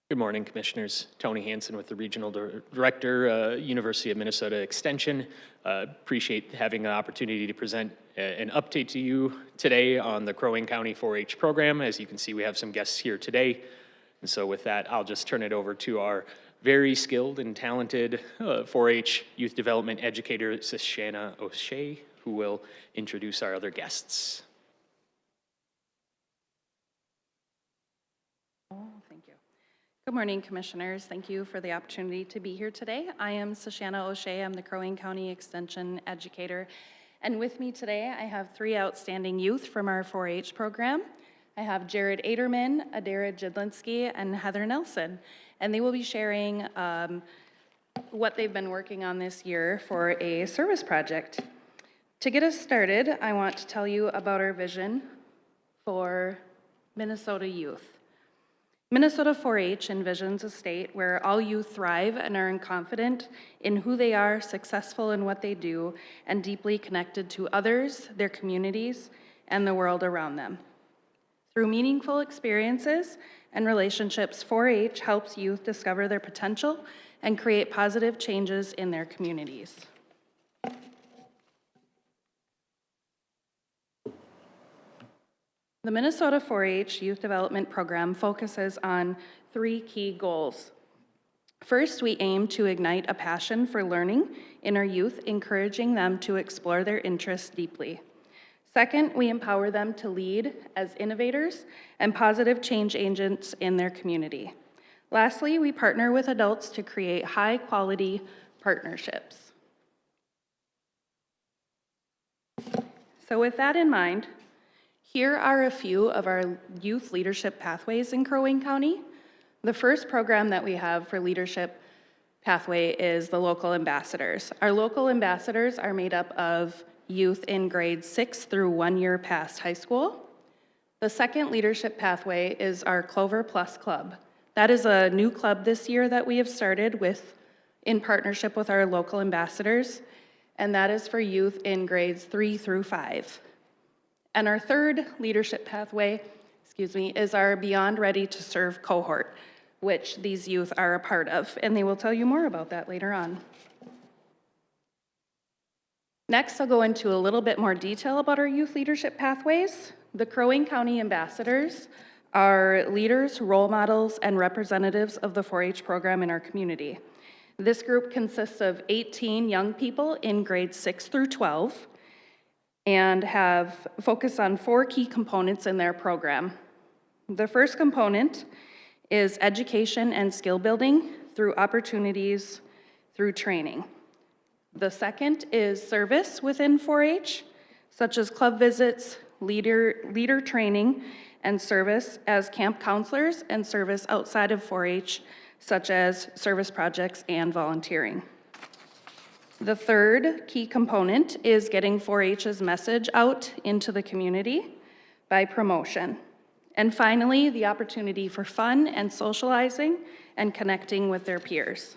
Good morning, Commissioners. Tony Hansen with the Regional Director, University of Minnesota Extension. Appreciate having the opportunity to present an update to you today on the Crow Wing County 4-H program. As you can see, we have some guests here today. And so with that, I'll just turn it over to our very skilled and talented 4-H youth development educator, Sashana O'Shea, who will introduce our other guests. Good morning, Commissioners. Thank you for the opportunity to be here today. I am Sashana O'Shea. I'm the Crow Wing County Extension Educator. And with me today, I have three outstanding youth from our 4-H program. I have Jared Aderman, Adara Jidlinski, and Heather Nelson. And they will be sharing what they've been working on this year for a service project. To get us started, I want to tell you about our vision for Minnesota youth. Minnesota 4-H envisions a state where all youth thrive and are confident in who they are, successful in what they do, and deeply connected to others, their communities, and the world around them. Through meaningful experiences and relationships, 4-H helps youth discover their potential and create positive changes in their communities. The Minnesota 4-H Youth Development Program focuses on three key goals. First, we aim to ignite a passion for learning in our youth, encouraging them to explore their interests deeply. Second, we empower them to lead as innovators and positive change agents in their community. Lastly, we partner with adults to create high-quality partnerships. So with that in mind, here are a few of our youth leadership pathways in Crow Wing County. The first program that we have for leadership pathway is the local ambassadors. Our local ambassadors are made up of youth in grades 6 through 1 year past high school. The second leadership pathway is our Clover Plus Club. That is a new club this year that we have started in partnership with our local ambassadors, and that is for youth in grades 3 through 5. And our third leadership pathway, is our Beyond Ready to Serve cohort, which these youth are a part of, and they will tell you more about that later on. Next, I'll go into a little bit more detail about our youth leadership pathways. The Crow Wing County ambassadors are leaders, role models, and representatives of the 4-H program in our community. This group consists of 18 young people in grades 6 through 12, and have focused on 4 key components in their program. The first component is education and skill building through opportunities through training. The second is service within 4-H, such as club visits, leader training, and service as camp counselors and service outside of 4-H, such as service projects and volunteering. The third key component is getting 4-H's message out into the community by promotion. And finally, the opportunity for fun and socializing and connecting with their peers.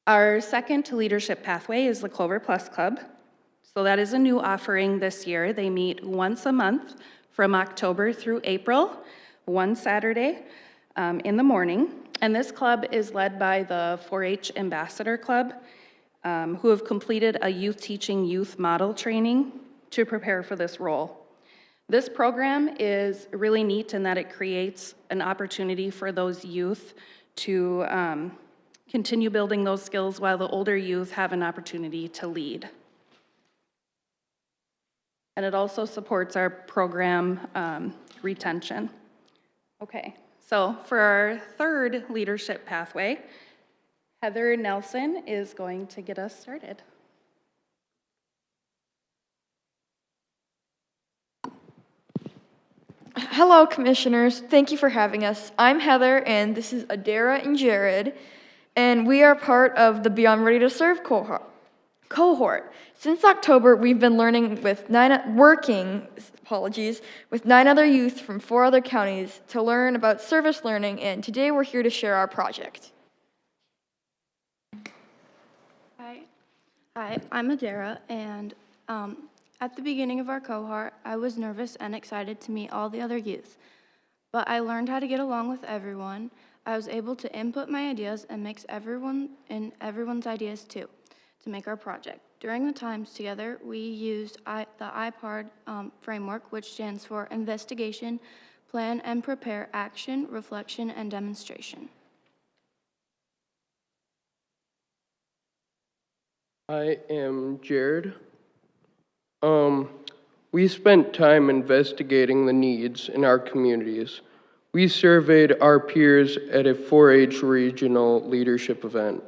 Our second leadership pathway is the Clover Plus Club. So that is a new offering this year. They meet once a month from October through April, one Saturday in the morning. And this club is led by the 4-H Ambassador Club, who have completed a youth teaching youth model training to prepare for this role. This program is really neat in that it creates an opportunity for those youth to continue building those skills while the older youth have an opportunity to lead. And it also supports our program retention. Okay. So for our third leadership pathway, Heather Nelson is going to get us started. Hello, Commissioners. Thank you for having us. I'm Heather, and this is Adara and Jared, and we are part of the Beyond Ready to Serve cohort. Since October, we've been working with 9 other youth from 4 other counties to learn about service learning, and today we're here to share our project. Hi, I'm Adara, and at the beginning of our cohort, I was nervous and excited to meet all the other youth. but I learned how to get along with everyone. I was able to input my ideas and mix everyone's ideas too to make our project. During the times together, we used the IPARD framework, which stands for Investigation, Plan and Prepare, Action, Reflection, and Demonstration. I am Jared. We spent time investigating the needs in our communities. We surveyed our peers at a 4-H regional leadership event,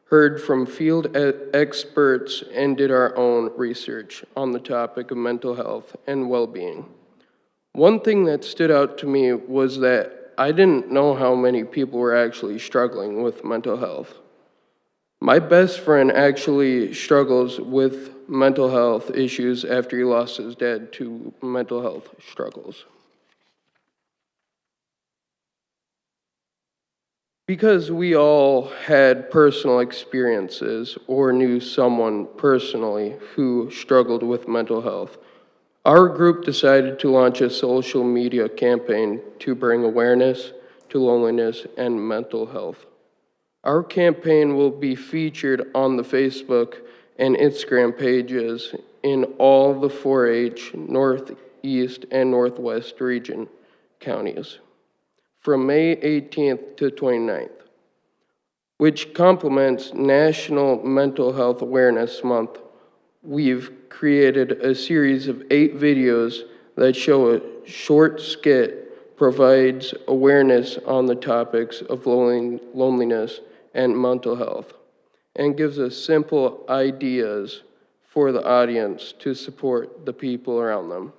heard from field experts, and did our own research on the topic of mental health and well-being. One thing that stood out to me was that I didn't know how many people were actually struggling with mental health. My best friend actually struggles with mental health issues after he lost his dad to mental health struggles. Because we all had personal experiences or knew someone personally who struggled with mental health, our group decided to launch a social media campaign to bring awareness to loneliness and mental health. Our campaign will be featured on the Facebook and Instagram pages in all the 4-H, Northeast, and Northwest region counties from May 18th to 29th, which complements National Mental Health Awareness Month. We've created a series of 8 videos that show a short skit provides awareness on the topics of loneliness and mental health, and gives us simple ideas for the audience to support the people around them.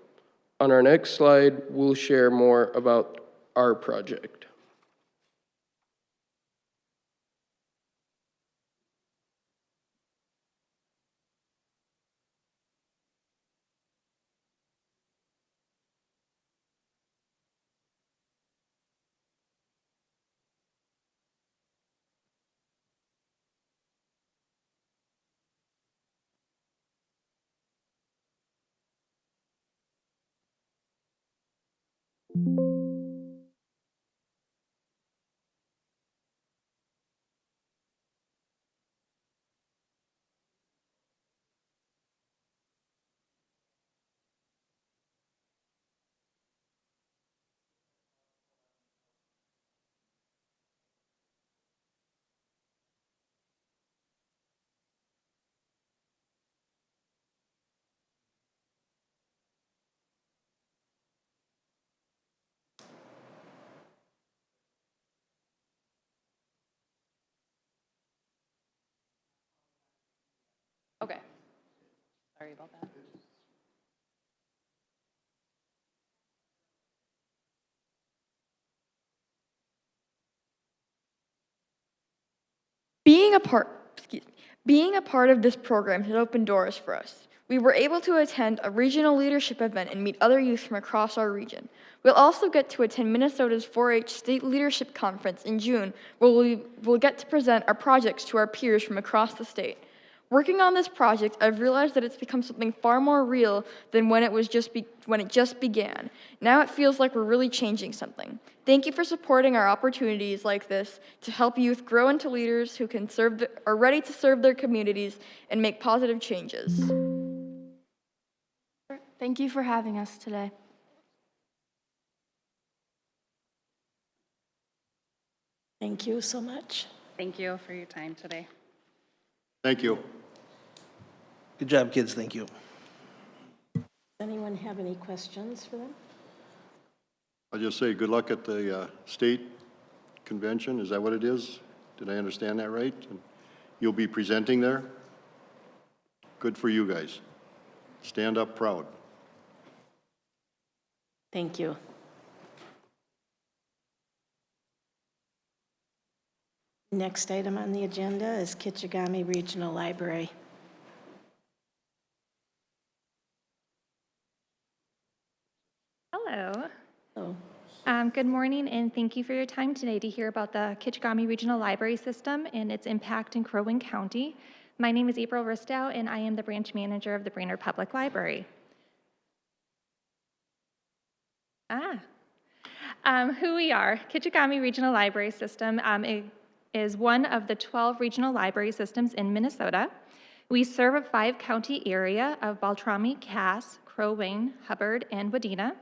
On our next slide, we'll share more about our project. Okay. Sorry about that. Being a part of this program has opened doors for us. We were able to attend a regional leadership event and meet other youth from across our region. We'll also get to attend Minnesota's 4-H State Leadership Conference in June, where we'll get to present our projects to our peers from across the state. Working on this project, I've realized that it's become something far more real than when it just began. Now it feels like we're really changing something. Thank you for supporting our opportunities like this to help youth grow into leaders who are ready to serve their communities and make positive changes. Thank you for having us today. Thank you so much. Thank you for your time today. Thank you. Good job, kids. Thank you. Does anyone have any questions for them? I'll just say good luck at the state convention. Is that what it is? Did I understand that right? And you'll be presenting there? Good for you guys. Stand up proud. Thank you. Next item on the agenda is Kichigami Regional Library. Hello. So, Good morning, and thank you for your time today to hear about the Kichigami Regional Library System and its impact in Crow Wing County. My name is April Ristow, and I am the branch manager of the Brainerd Public Library. Who we are. Kichigami Regional Library System is one of the 12 regional library systems in Minnesota. We serve a 5-county area of Beltrami, Cass, Crow Wing, Hubbard, and Wadena.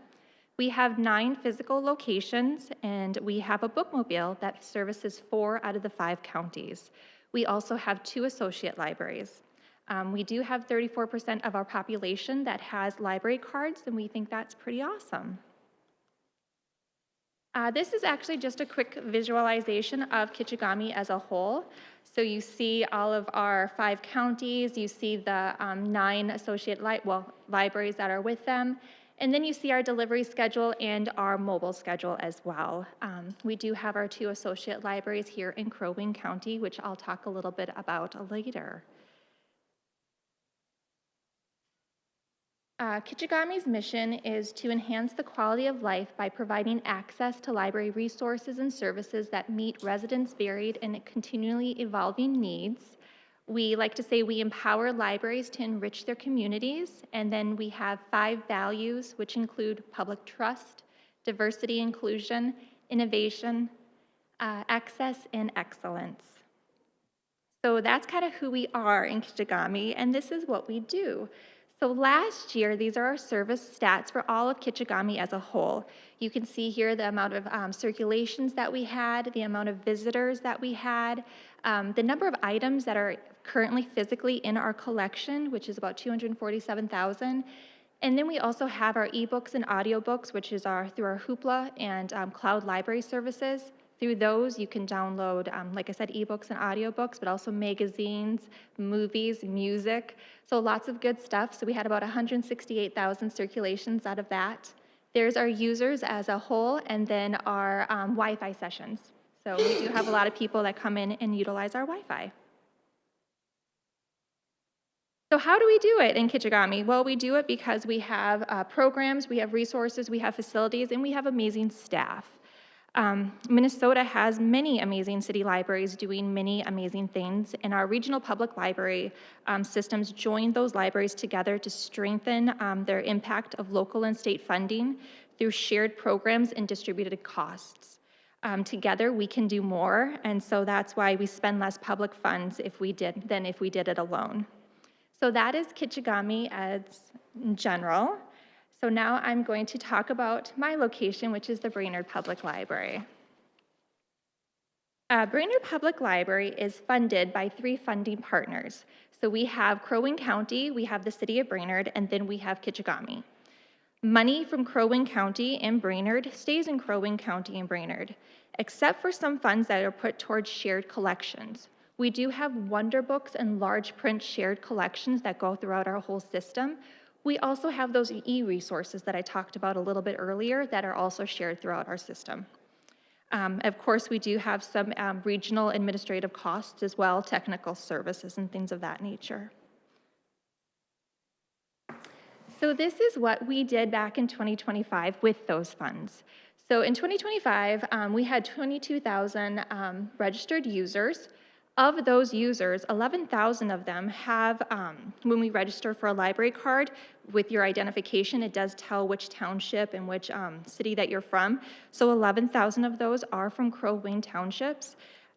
We have 9 physical locations, and we have a bookmobile that services 4 out of the 5 counties. We also have 2 associate libraries. We do have 34% of our population that has library cards, and we think that's pretty awesome. This is actually just a quick visualization of Kichigami as a whole. So you see all of our 5 counties, you see the 9 associate libraries that are with them, and then you see our delivery schedule and our mobile schedule as well. We do have our 2 associate libraries here in Crow Wing County, which I'll talk a little bit about later. Kichigami's mission is to enhance the quality of life by providing access to library resources and services that meet residents' varied and continually evolving needs. We like to say we empower libraries to enrich their communities, and then we have 5 values, which include public trust, diversity, inclusion, innovation, access, and excellence. So that's kind of who we are in Kichigami, and this is what we do. So last year, these are our service stats for all of Kichigami as a whole. You can see here the amount of circulations that we had, the amount of visitors that we had, the number of items that are currently physically in our collection, which is about 247,000. And then we also have our ebooks and audiobooks, which is through our Hoopla and cloud library services. Through those, you can download, like I said, ebooks and audiobooks, but also magazines, movies, music. So lots of good stuff. So we had about 168,000 circulations out of that. There's our users as a whole, and then our Wi-Fi sessions. So we do have a lot of people that come in and utilize our Wi-Fi. So how do we do it in Kichigami? Well, we do it because we have programs, we have resources, we have facilities, and we have amazing staff. Minnesota has many amazing city libraries doing many amazing things, and our regional public library systems join those libraries together to strengthen their impact of local and state funding through shared programs and distributed costs. Together, we can do more, and so that's why we spend less public funds than if we did it alone. So that is Kichigami as general. So now I'm going to talk about my location, which is the Brainerd Public Library. Brainerd Public Library is funded by 3 funding partners. So we have Crow Wing County, we have the city of Brainerd, and then we have Kichigami. Money from Crow Wing County and Brainerd stays in Crow Wing County and Brainerd, except for some funds that are put towards shared collections. We do have Wonder Books and large print shared collections that go throughout our whole system. We also have those e-resources that I talked about a little bit earlier that are also shared throughout our system. Of course, we do have some regional administrative costs as well, technical services and things of that nature. So this is what we did back in 2025 with those funds. So in 2025, we had 22,000 registered users. Of those users, 11,000 of them have, when we register for a library card, with your identification, it does tell which township and which city that you're from. So 11,000 of those are from Crow Wing townships.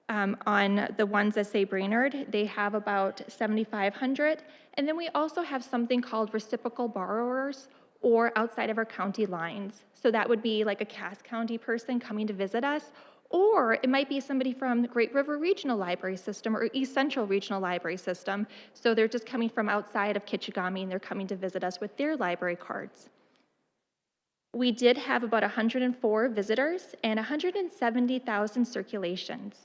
On the ones that say Brainerd, they have about 7,500. And then we also have something called reciprocal borrowers, or outside of our county lines. So that would be like a Cass County person coming to visit us, or it might be somebody from the Great River Regional Library System or East Central Regional Library System. So they're just coming from outside of Kichigami and they're coming to visit us with their library cards. We did have about 104 visitors and 170,000 circulations.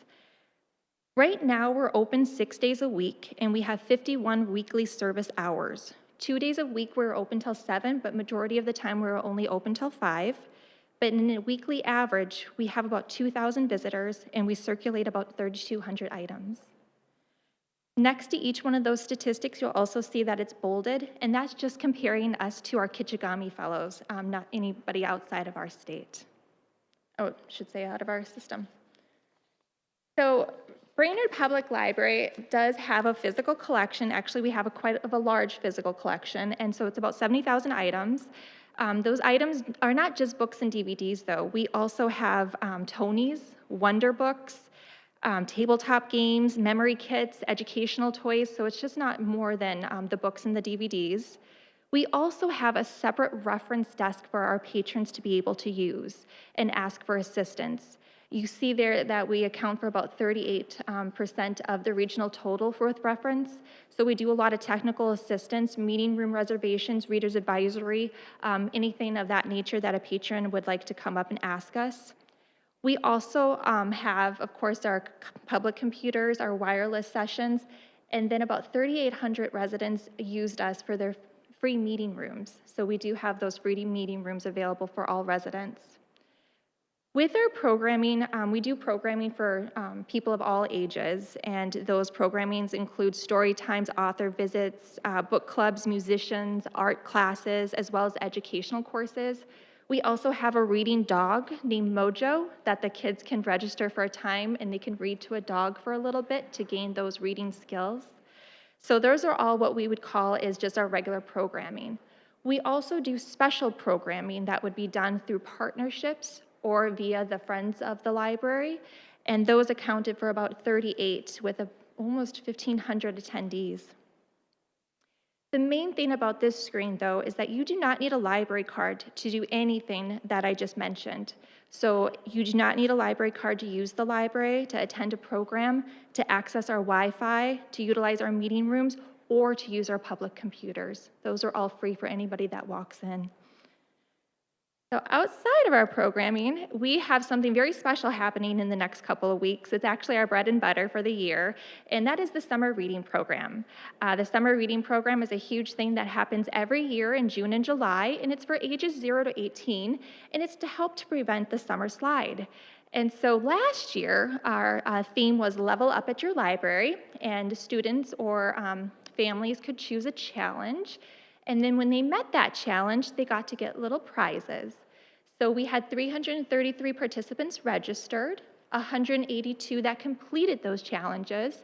Right now we're open 6 days a week and we have 51 weekly service hours. 2 days a week we're open till 7, but majority of the time we're only open till 5. But in a weekly average, we have about 2,000 visitors and we circulate about 3,200 items. Next to each one of those statistics, you'll also see that it's bolded, and that's just comparing us to our Kichigami fellows, not anybody outside of our state. Oh, I should say out of our system. So Brainerd Public Library does have a physical collection. Actually, we have quite a large physical collection, and so it's about 70,000 items. Those items are not just books and DVDs, though. We also have Tony's, Wonder Books, tabletop games, memory kits, educational toys, so it's just not more than the books and the DVDs. We also have a separate reference desk for our patrons to be able to use and ask for assistance. You see there that we account for about 38% of the regional total with reference. So we do a lot of technical assistance, meeting room reservations, reader's advisory, anything of that nature that a patron would like to come up and ask us. We also have, of course, our public computers, our wireless sessions, and then about 3,800 residents used us for their free meeting rooms. So we do have those free meeting rooms available for all residents. With our programming, we do programming for people of all ages, and those programmings include story times, author visits, book clubs, musicians, art classes, as well as educational courses. We also have a reading dog named Mojo that the kids can register for a time, and they can read to a dog for a little bit to gain those reading skills. So those are all what we would call is just our regular programming. We also do special programming that would be done through partnerships or via the Friends of the Library, and those accounted for about 38 with almost 1,500 attendees. The main thing about this screen, though, is that you do not need a library card to do anything that I just mentioned. So you do not need a library card to use the library, to attend a program, to access our Wi-Fi, to utilize our meeting rooms, or to use our public computers. Those are all free for anybody that walks in. So outside of our programming, we have something very special happening in the next couple of weeks. It's actually our bread and butter for the year, and that is the summer reading program. The summer reading program is a huge thing that happens every year in June and July, and it's for ages 0 to 18, and it's to help to prevent the summer slide. And so last year, our theme was Level Up at Your Library, and students or families could choose a challenge. And then when they met that challenge, they got to get little prizes. So we had 333 participants registered, 182 that completed those challenges,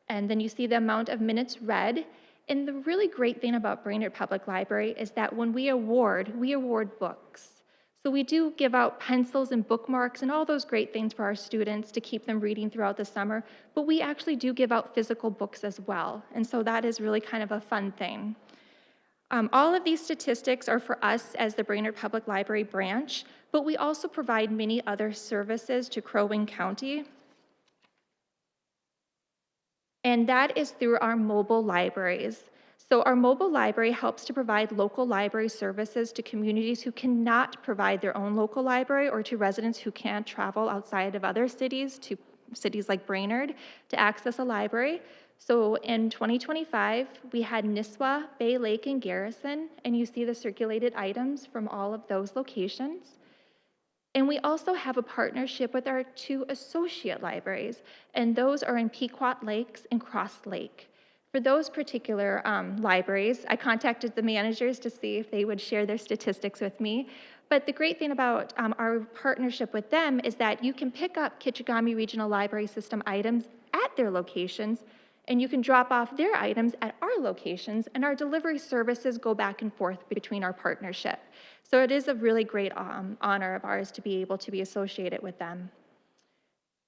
and then you see the amount of minutes read. And the really great thing about Brainerd Public Library is that when we award books. So we do give out pencils and bookmarks and all those great things for our students to keep them reading throughout the summer, but we actually do give out physical books as well. And so that is really kind of a fun thing. All of these statistics are for us as the Brainerd Public Library branch, but we also provide many other services to Crow Wing County. And that is through our mobile libraries. So our mobile library helps to provide local library services to communities who cannot provide their own local library, or to residents who can't travel outside of other cities to cities like Brainerd to access a library. So in 2025, we had Nisswa, Bay Lake, and Garrison, and you see the circulated items from all of those locations. And we also have a partnership with our 2 associate libraries, and those are in Pequot Lakes and Cross Lake. For those particular libraries, I contacted the managers to see if they would share their statistics with me. But the great thing about our partnership with them is that you can pick up Kichigami Regional Library System items at their locations, and you can drop off their items at our locations, and our delivery services go back and forth between our partnership. So it is a really great honor of ours to be able to be associated with them.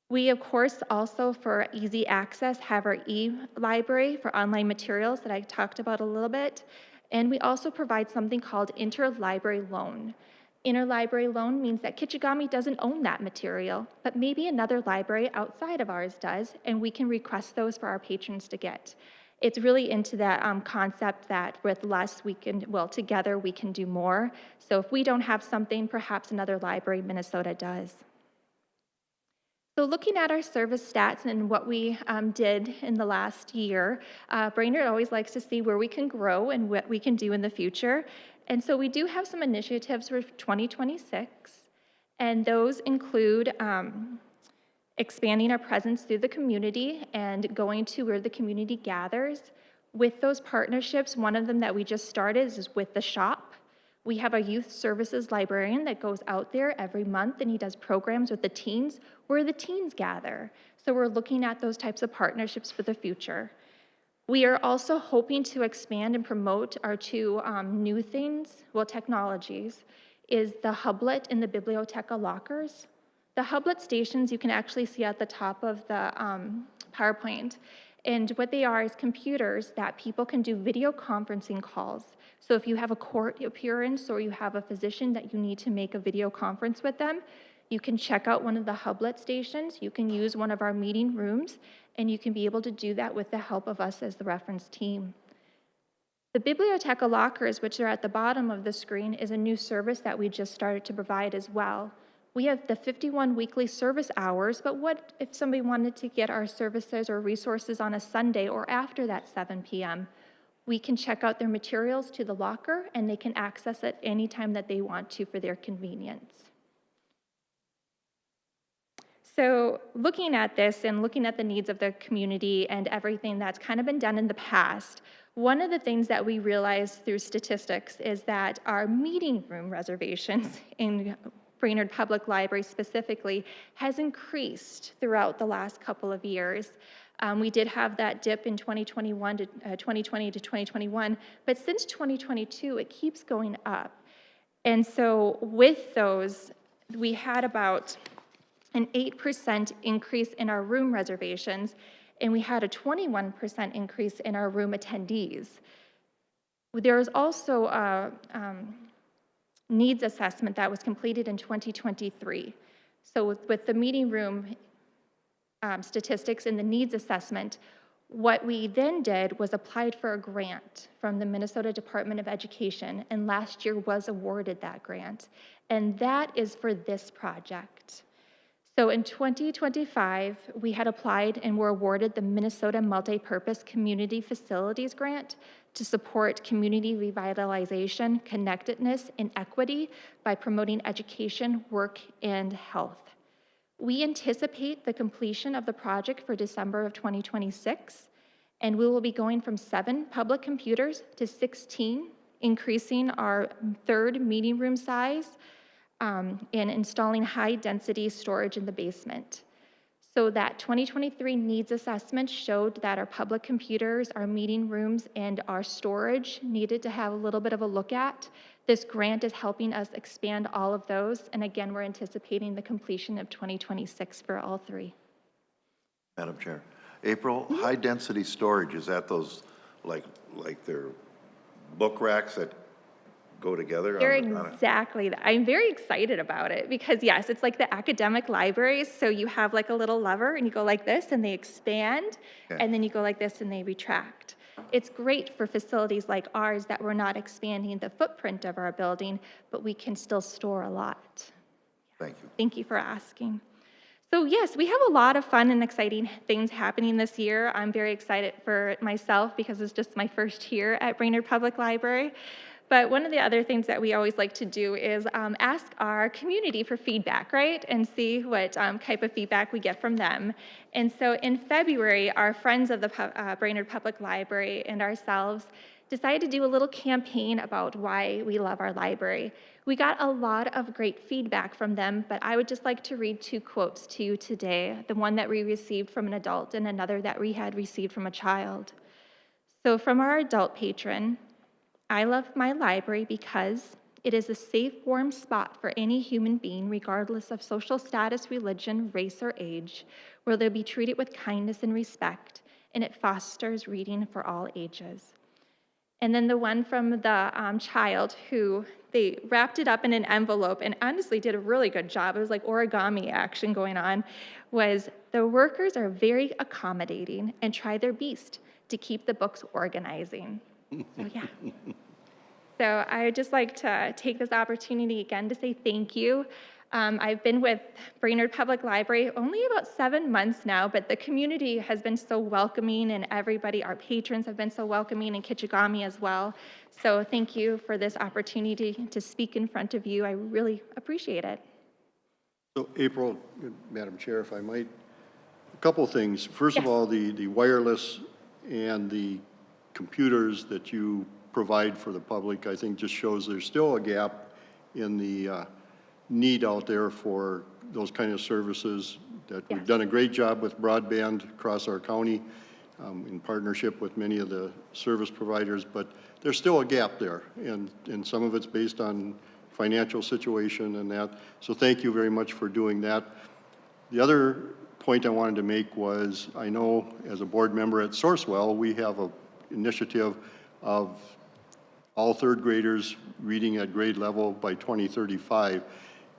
We, of course, also for easy access have our e-library for online materials that I talked about a little bit, and we also provide something called interlibrary loan. Interlibrary loan means that Kichigami doesn't own that material, but maybe another library outside of ours does, and we can request those for our patrons to get. It's really into that concept that with less we can, well, together we can do more. So if we don't have something, perhaps another library in Minnesota does. So looking at our service stats and what we did in the last year, Brainerd always likes to see where we can grow and what we can do in the future. And so we do have some initiatives for 2026, and those include expanding our presence through the community and going to where the community gathers. With those partnerships, one of them that we just started is with the shop. We have a youth services librarian that goes out there every month, and he does programs with the teens where the teens gather. So we're looking at those types of partnerships for the future. We are also hoping to expand and promote our two new things, well, technologies, is the Hublet and the Biblioteca lockers. The Hublet stations you can actually see at the top of the PowerPoint. And what they are is computers that people can do video conferencing calls. So if you have a court appearance or you have a physician that you need to make a video conference with them, you can check out one of the Hublet stations, you can use one of our meeting rooms, and you can be able to do that with the help of us as the reference team. The Biblioteca lockers, which are at the bottom of the screen, is a new service that we just started to provide as well. We have the 51 weekly service hours, but what if somebody wanted to get our services or resources on a Sunday or after that 7 p.m.? We can check out their materials to the locker and they can access it anytime that they want to for their convenience. So looking at this and looking at the needs of the community and everything that's kind of been done in the past, one of the things that we realized through statistics is that our meeting room reservations in Brainerd Public Library specifically has increased throughout the last couple of years. We did have that dip in 2021 to 2020 to 2021, but since 2022, it keeps going up. And so with those, we had about an 8% increase in our room reservations, and we had a 21% increase in our room attendees. There is also a needs assessment that was completed in 2023. So with the meeting room statistics and the needs assessment, what we then did was applied for a grant from the Minnesota Department of Education, and last year was awarded that grant. And that is for this project. So in 2025, we had applied and were awarded the Minnesota Multipurpose Community Facilities Grant to support community revitalization, connectedness, and equity by promoting education, work, and health. We anticipate the completion of the project for December of 2026, and we will be going from 7 public computers to 16, increasing our third meeting room size, and installing high-density storage in the basement. So that 2023 needs assessment showed that our public computers, our meeting rooms, and our storage needed to have a little bit of a look at. This grant is helping us expand all of those, and again, we're anticipating the completion of 2026 for all 3. Madam Chair. April, high-density storage, is that those, like they're book racks that go together? They're exactly that. I'm very excited about it because yes, it's like the academic libraries. So you have like a little lever and you go like this and they expand, and then you go like this and they retract. It's great for facilities like ours that we're not expanding the footprint of our building, but we can still store a lot. Thank you. Thank you for asking. So yes, we have a lot of fun and exciting things happening this year. I'm very excited for myself because it's just my first year at Brainerd Public Library. But one of the other things that we always like to do is ask our community for feedback, right? And see what type of feedback we get from them. And so in February, our friends of the Brainerd Public Library and ourselves decided to do a little campaign about why we love our library. We got a lot of great feedback from them, but I would just like to read 2 quotes to you today, the one that we received from an adult and another that we had received from a child. So from our adult patron, "I love my library because it is a safe, warm spot for any human being, regardless of social status, religion, race, or age, where they'll be treated with kindness and respect, and it fosters reading for all ages." And then the one from the child who they wrapped it up in an envelope and honestly did a really good job. It was like origami action going on, was "The workers are very accommodating and try their best to keep the books organizing." So yeah. So I would just like to take this opportunity again to say thank you. I've been with Brainerd Public Library only about 7 months now, but the community has been so welcoming and everybody, our patrons have been so welcoming, and Kichigami as well. So thank you for this opportunity to speak in front of you. I really appreciate it. So April, Madam Chair, if I might, a couple of things. First of all, the wireless and the computers that you provide for the public, I think just shows there's still a gap in the need out there for those kind of services. That we've done a great job with broadband across our county. in partnership with many of the service providers, but there's still a gap there, and some of it's based on financial situation and that. So thank you very much for doing that. The other point I wanted to make was, I know as a board member at Sourcewell, we have an initiative of all third graders reading at grade level by 2035.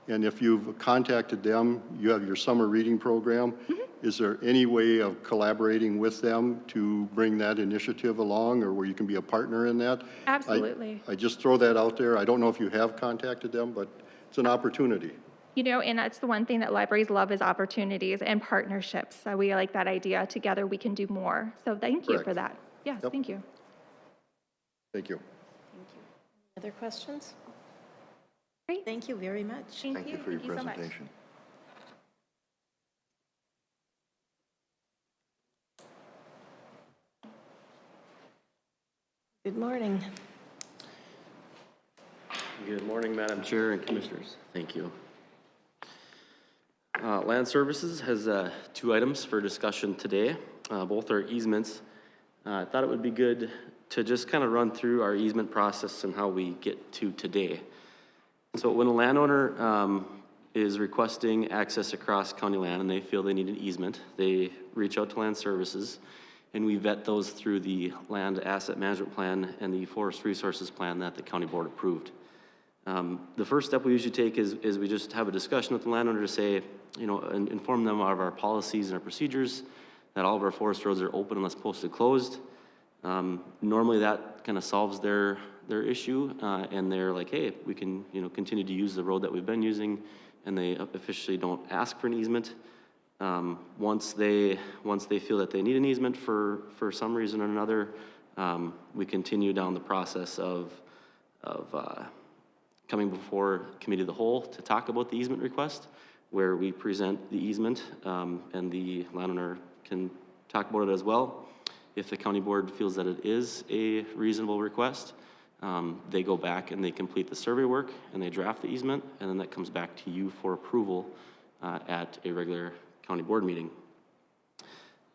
And if you've contacted them, you have your summer reading program. Is there any way of collaborating with them to bring that initiative along, or where you can be a partner in that? Absolutely. I just throw that out there. I don't know if you have contacted them, but it's an opportunity. You know, and that's the one thing that libraries love is opportunities and partnerships. So we like that idea. Together we can do more. So thank you for Correct. that. Yes, Yep. thank you. Thank you. Other questions? Great. Thank you very much. Thank you for your Thank you so much. presentation. Good morning. Good morning, Madam Chair and Commissioners. Thank you. Land Services has 2 items for discussion today. Both are easements. I thought it would be good to just kind of run through our easement process and how we get to today. So when a landowner is requesting access across county land and they feel they need an easement, they reach out to Land Services, and we vet those through the Land Asset Management Plan and the Forest Resources Plan that the county board approved. The first step we usually take is we just have a discussion with the landowner to say, you know, and inform them of our policies and our procedures, that all of our forest roads are open unless posted closed. Normally that kind of solves their issue, and they're like, hey, we can, you know, continue to use the road that we've been using, and they officially don't ask for an easement. Once they feel that they need an easement for some reason or another, we continue down the process of coming before Committee of the Whole to talk about the easement request, where we present the easement, and the landowner can talk about it as well. If the county board feels that it is a reasonable request, they go back and they complete the survey work and they draft the easement, and then that comes back to you for approval at a regular county board meeting.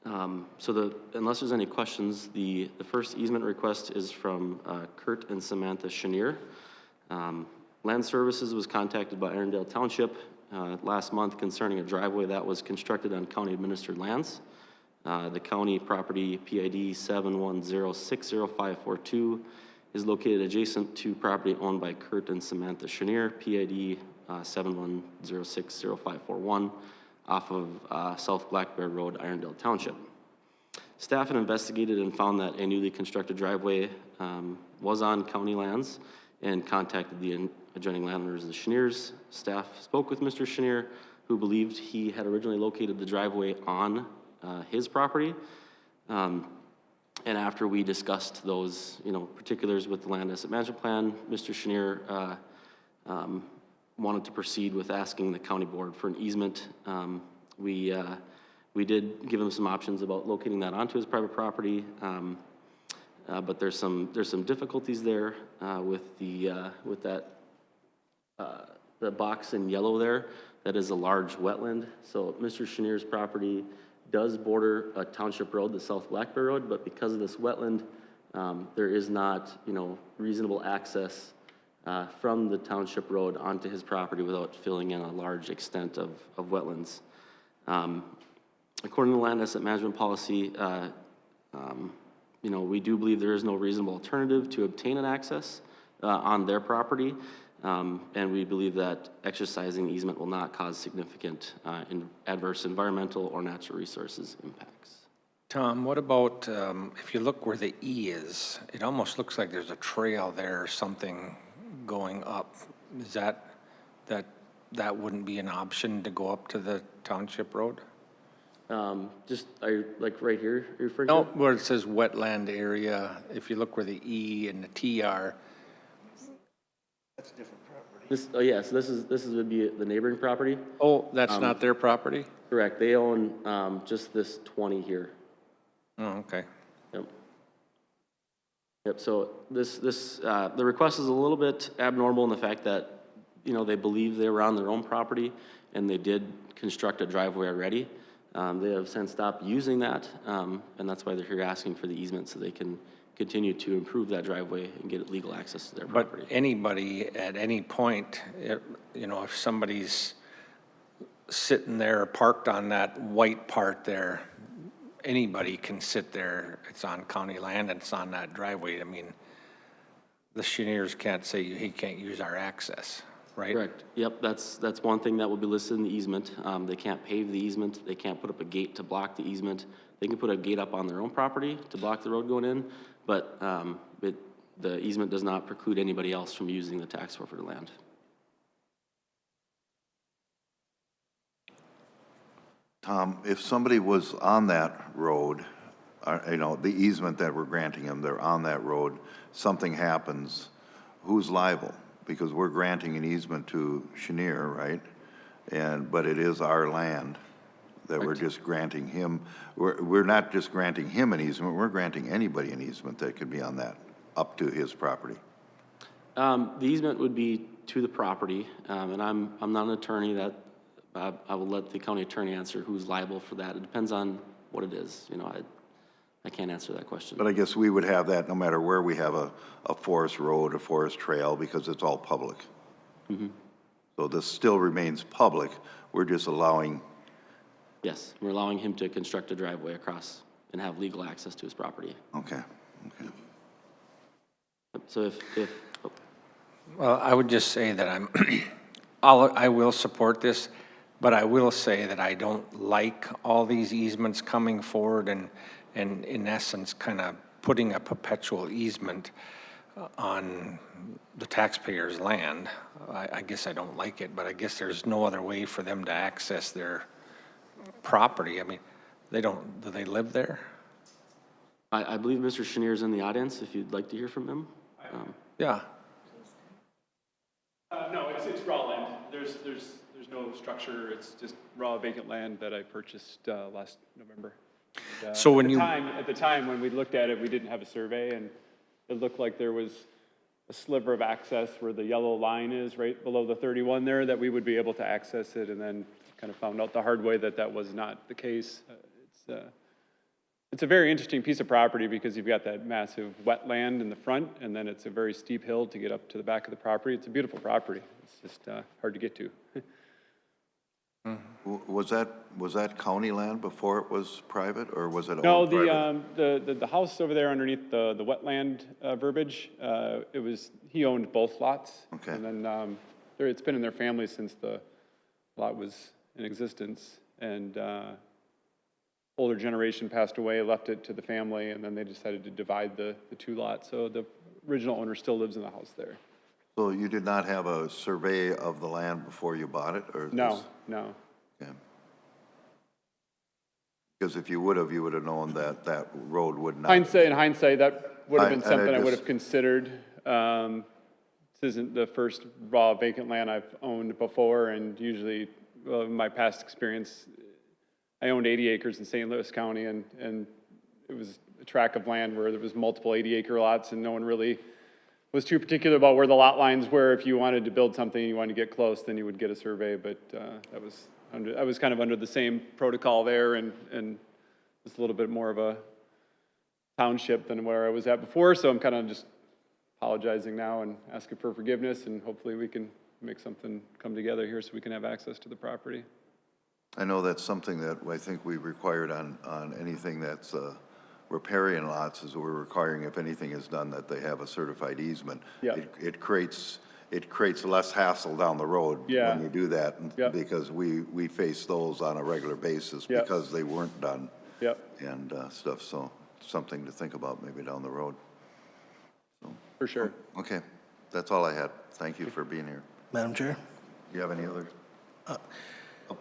Unless there's any questions, the first easement request is from Kurt and Samantha Chenier. Land Services was contacted by Irondale Township last month concerning a driveway that was constructed on county administered lands. The county property PID 710600542 is located adjacent to property owned by Kurt and Samantha Chenier, PID 710600541, off of South Black Bear Road, Irondale Township. Staff had investigated and found that a newly constructed driveway was on county lands and contacted the adjoining landowners, the Cheniers. Staff spoke with Mr. Chenier, who believed he had originally located the driveway on his property. And after we discussed those, you know, particulars with the Land Asset Management Plan, Mr. Chenier wanted to proceed with asking the county board for an easement. We did give him some options about locating that onto his private property, but there's some difficulties there with that the box in yellow there. That is a large wetland. So Mr. Chenier's property does border a township road, the South Black Bear Road, but because of this wetland, there is not, you know, reasonable access from the township road onto his property without filling in a large extent of wetlands. According to the Land Asset Management Policy, you know, we do believe there is no reasonable alternative to obtain an access on their property, and we believe that exercising easement will not cause significant adverse environmental or natural resources impacts. Tom, what about, if you look where the E is, it almost looks like there's a trail there or something going up. Is that wouldn't be an option to go up to the township road? Just, are you, like right here, are you referring No, to? where it says wetland area, if you look where the E and the T are. That's a different property. This, oh yeah, so this would be the neighboring property? Oh, that's not their property? Correct, they own, just this 20 here. Oh, okay. Yep. Yep, so the request is a little bit abnormal in the fact that, you know, they believe they were on their own property and they did construct a driveway already. They have since stopped using that, and that's why they're here asking for the easement so they can continue to improve that driveway and get legal access to their property. But anybody at any point, if somebody's sitting there parked on that white part there, anybody can sit there. It's on county land and it's on that driveway. I mean, the Cheniers can't say he can't use our access, right? Correct. Yep, that's one thing that will be listed in the easement. They can't pave the easement. They can't put up a gate to block the easement. They can put a gate up on their own property to block the road going in, but the easement does not preclude anybody else from using the tax forfeited land. Tom, if somebody was on that road, the easement that we're granting them, they're on that road, something happens, who's liable? Because we're granting an easement to Chenier, right? But it is our land that we're just granting him. We're not just granting him an easement, we're granting anybody an easement that could be on that, up to his property. The easement would be to the property, and I'm not an attorney. That I will let the county attorney answer who's liable for that. It depends on what it is. I can't answer that question. But I guess we would have that no matter where we have a forest road, a forest trail, because it's all public. Mm-hmm. So this still remains public. We're just allowing. Yes, we're allowing him to construct a driveway across and have legal access to his property. Okay. So if Well, I would just say that I will support this, but I will say that I don't like all these easements coming forward and in essence kind of putting a perpetual easement on the taxpayers' land. I guess I don't like it, but I guess there's no other way for them to access their property. I mean, do they live there? I believe Mr. Chenier's in the audience, if you'd like to hear from him. Yeah. No, it's raw land. There's no structure. It's just raw vacant land that I purchased last November. And, So when at the time when we looked at it, we didn't have a survey, and it looked like there was a sliver of access where the yellow line is right below the 31 there, that we would be able to access it, and then kind of found out the hard way that was not the case. It's a very interesting piece of property because you've got that massive wetland in the front, and then it's a very steep hill to get up to the back of the property. It's a beautiful property. It's just hard to get to. Was that county land before it was private, or was it No, all private? the house over there underneath the wetland verbiage, he owned both lots. Okay. And then it's been in their family since the lot was in existence, and older generation passed away, left it to the family, and then they decided to divide the two lots. So the original owner still lives in the house there. So you did not have a survey of the land before you bought it, or? No. Okay. Because if you would have known that road would not. In hindsight, that would have been something I would just- have considered. This isn't the first raw vacant land I've owned before, and usually, my past experience, I owned 80 acres in St. Louis County, and it was a tract of land where there was multiple 80-acre lots, and no one really was too particular about where the lot lines were. If you wanted to build something, you wanted to get close, then you would get a survey, but I was kind of under the same protocol there, and it's a little bit more of a township than where I was at before, so I'm kind of just apologizing now and asking for forgiveness, and hopefully we can make something come together here so we can have access to the property. I know that's something that I think we required on anything that's riparian lots, is we're requiring if anything is done that they have a certified easement. Yeah. It creates less hassle down the road when you do that, because we face those on a regular basis because they weren't done. And stuff, so something to think about maybe down the road. So, for sure. Okay, that's all I had. Thank you for being here. Madam Chair? Do you have any other?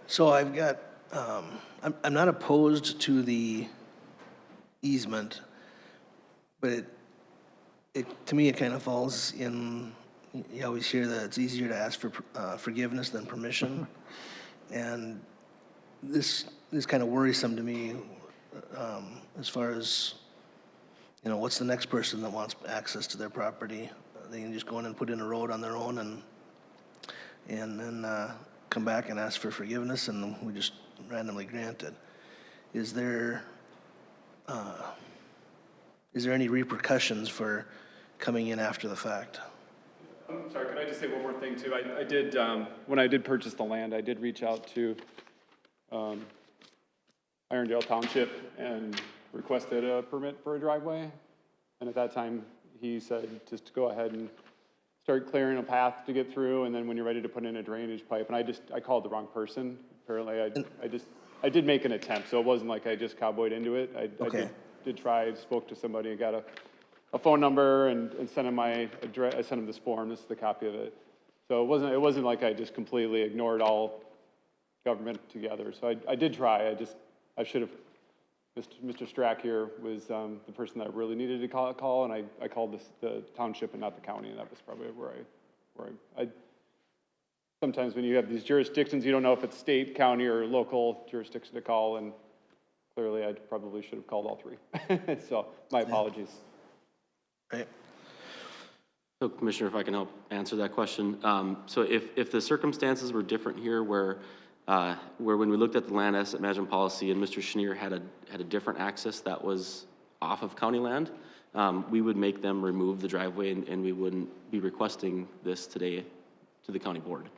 So I've got, I'm not opposed to the easement, but to me, it kind of falls in, you always hear that it's easier to ask for forgiveness than permission. And this is kind of worrisome to me, as far as, what's the next person that wants access to their property? They can just go in and put in a road on their own and then come back and ask for forgiveness, and we just randomly grant it. is there any repercussions for coming in after the fact? I'm sorry, could I just say one more thing too? I did, when I did purchase the land, I did reach out to Irondale Township and requested a permit for a driveway. And at that time, he said just to go ahead and start clearing a path to get through, and then when you're ready to put in a drainage pipe, and I called the wrong person. Apparently, I did make an attempt, so it wasn't like I just cowboyed into it. I did try, spoke to somebody, and got a phone number, and sent him my address. I sent him this form. This is the copy of it. So it wasn't like I just completely ignored all government together. So I did try. I should have. Mr. Strack here was the person that really needed to call, and I called the township and not the county, and that was probably where I sometimes when you have these jurisdictions, you don't know if it's state, county, or local jurisdiction to call, and clearly I probably should have called all three. So my apologies. Right. So Commissioner, if I can help answer that question. So if the circumstances were different here where when we looked at the land asset management policy and Mr. Schneer had a different access that was off of county land, we would make them remove the driveway and we wouldn't be requesting this today to the county board.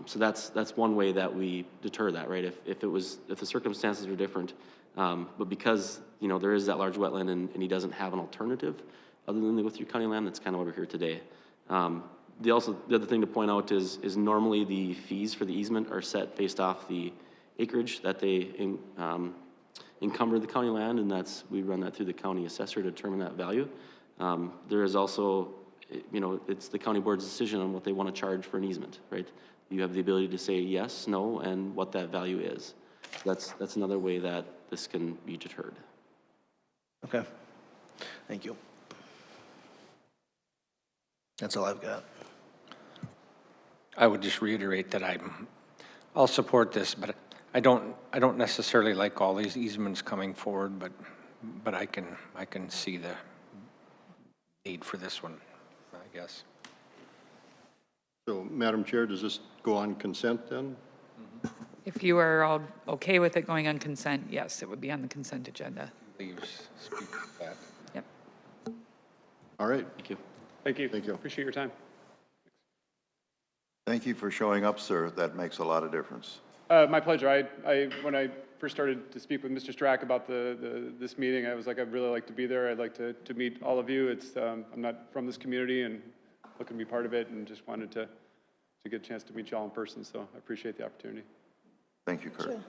So that's one way that we deter that, right? If the circumstances were different, but because there is that large wetland and he doesn't have an alternative other than the go through county land, that's kind of why we're here today. The other thing to point out is normally the fees for the easement are set based off the acreage that they encumber the county land, and we run that through the county assessor to determine that value. There is also, it's the county board's decision on what they want to charge for an easement, right? You have the ability to say yes, no, and what that value is. That's another way that this can be deterred. Okay, thank you. That's all I've got. I would just reiterate that I'll support this, but I don't necessarily like all these easements coming forward, but I can see the need for this one, I guess. So, Madam Chair, does this go on consent then? If you are all okay with it going on consent, yes, it would be on the consent agenda. Please speak to that. Yep. All right. Thank you. Thank you. Thank you. Appreciate your time. Thank you for showing up, sir. That makes a lot of difference. My pleasure. When I first started to speak with Mr. Strack about this meeting, I was like, I'd really like to be there. I'd like to meet all of you. I'm not from this community and looking to be part of it, and just wanted to get a chance to meet you all in person. So I appreciate the opportunity. Thank you, Kurt. Sure.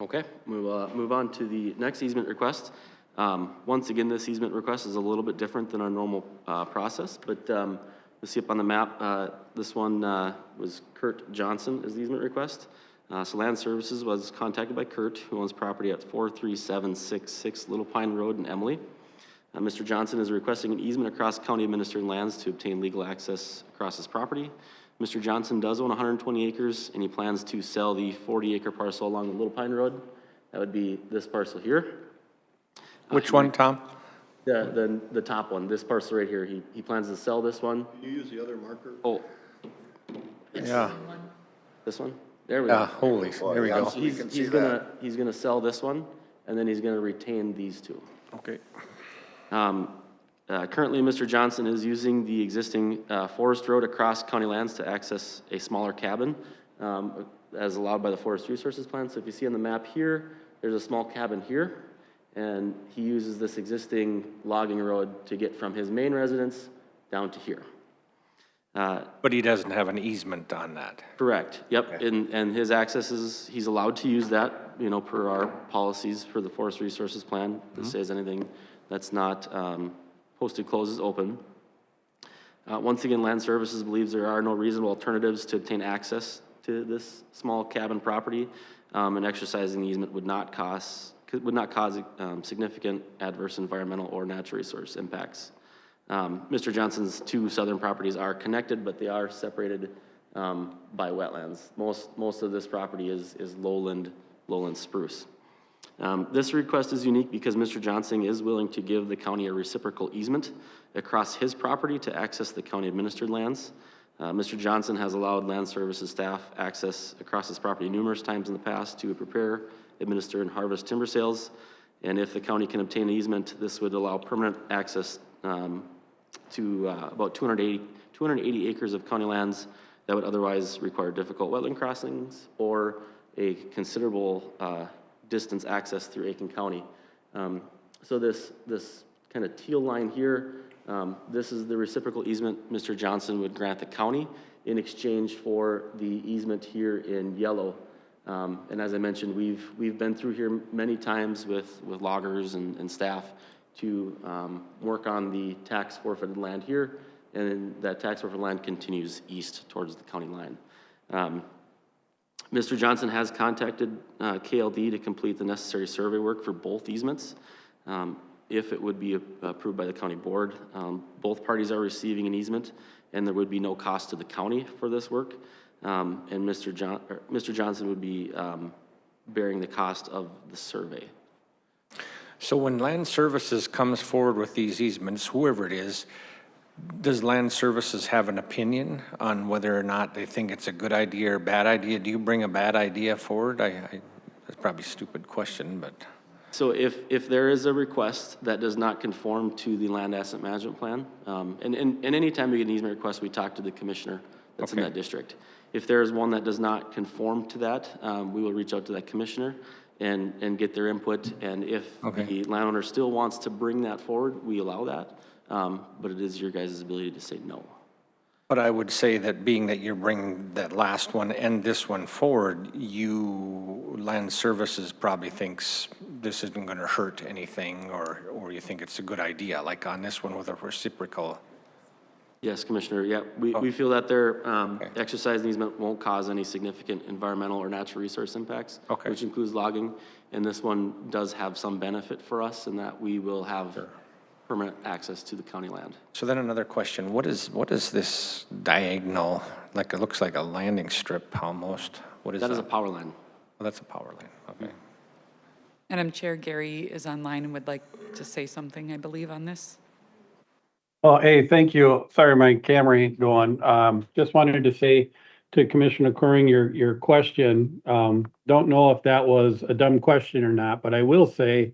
Okay, we'll move on to the next easement request. Once again, this easement request is a little bit different than our normal process, but you'll see up on the map, this one was Kurt Johnson is the easement request. So Land Services was contacted by Kurt, who owns property at 43766 Little Pine Road in Emily. Mr. Johnson is requesting an easement across county administered lands to obtain legal access across his property. Mr. Johnson does own 120 acres, and he plans to sell the 40-acre parcel along the Little Pine Road. That would be this parcel here. Which one, Tom? The top one, this parcel right here. He plans to sell this one. Can you use the other marker? Oh. Yeah. This one? There we go. Holy, there we go. He's gonna sell this one, and then he's gonna retain these two. Okay. Currently, Mr. Johnson is using the existing forest road across county lands to access a smaller cabin as allowed by the Forest Resources Plan. So if you see on the map here, there's a small cabin here, and he uses this existing logging road to get from his main residence down to here. But he doesn't have an easement on that. Correct, yep, okay. And his access he's allowed to use that, per our policies for the Forest Resources Plan. That says anything that's not posted closes open. Once again, Land Services believes there are no reasonable alternatives to obtain access to this small cabin property, and exercising the easement would not cause significant adverse environmental or natural resource impacts. Mr. Johnson's two southern properties are connected, but they are separated by wetlands. Most of this property is lowland spruce. This request is unique because Mr. Johnson is willing to give the county a reciprocal easement across his property to access the county administered lands. Mr. Johnson has allowed land services staff access across his property numerous times in the past to prepare, administer, and harvest timber sales. And if the county can obtain an easement, this would allow permanent access to about 280 acres of county lands that would otherwise require difficult wetland crossings or a considerable distance access through Aiken County. So this kind of teal line here, this is the reciprocal easement Mr. Johnson would grant the county in exchange for the easement here in yellow. And as I mentioned, we've been through here many times with loggers and staff to work on the tax forfeited land here, and that tax forfeited land continues east towards the county line. Mr. Johnson has contacted KLD to complete the necessary survey work for both easements. If it would be approved by the county board, both parties are receiving an easement, and there would be no cost to the county for this work. And Mr. Johnson would be bearing the cost of the survey. So when Land Services comes forward with these easements, whoever it is, does Land Services have an opinion on whether or not they think it's a good idea or bad idea? Do you bring a bad idea forward? That's probably a stupid question, but. So if there is a request that does not conform to the land asset management plan, and anytime we get an easement request, we talk to the commissioner that's in that district. If there is one that does not conform to that, we will reach out to that commissioner and get their input. And if the landowner still wants to bring that forward, we allow that. But it is your guys' ability to say no. But I would say that being that you're bringing that last one and this one forward, Land Services probably thinks this isn't going to hurt anything, or you think it's a good idea, like on this one with a reciprocal. Yes, Commissioner. Yeah, we feel that their exercise easement won't cause any significant environmental or natural resource impacts, which includes logging. And this one does have some benefit for us in that we will have permanent access to the county land. So then another question, what is this diagonal, like it looks like a landing strip almost? What is that? That is a power line. Oh, that's a power line, okay. Madam Chair, Gary is online and would like to say something, I believe, on this. Oh, hey, thank you. Sorry, my camera ain't going. Just wanted to say to Commissioner Coring, your question, don't know if that was a dumb question or not, but I will say,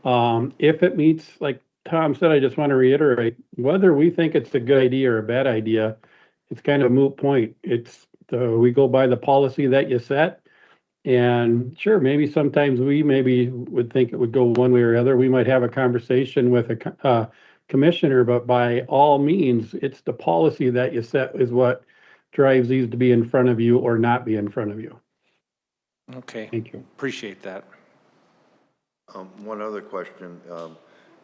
if it meets, like Tom said, I just want to reiterate, whether we think it's a good idea or a bad idea, it's kind of a moot point. We go by the policy that you set. And sure, maybe sometimes we would think it would go one way or other. We might have a conversation with a commissioner, but by all means, it's the policy that you set is what drives these to be in front of you or not be in front of you. Okay. Thank you. Appreciate that. One other question.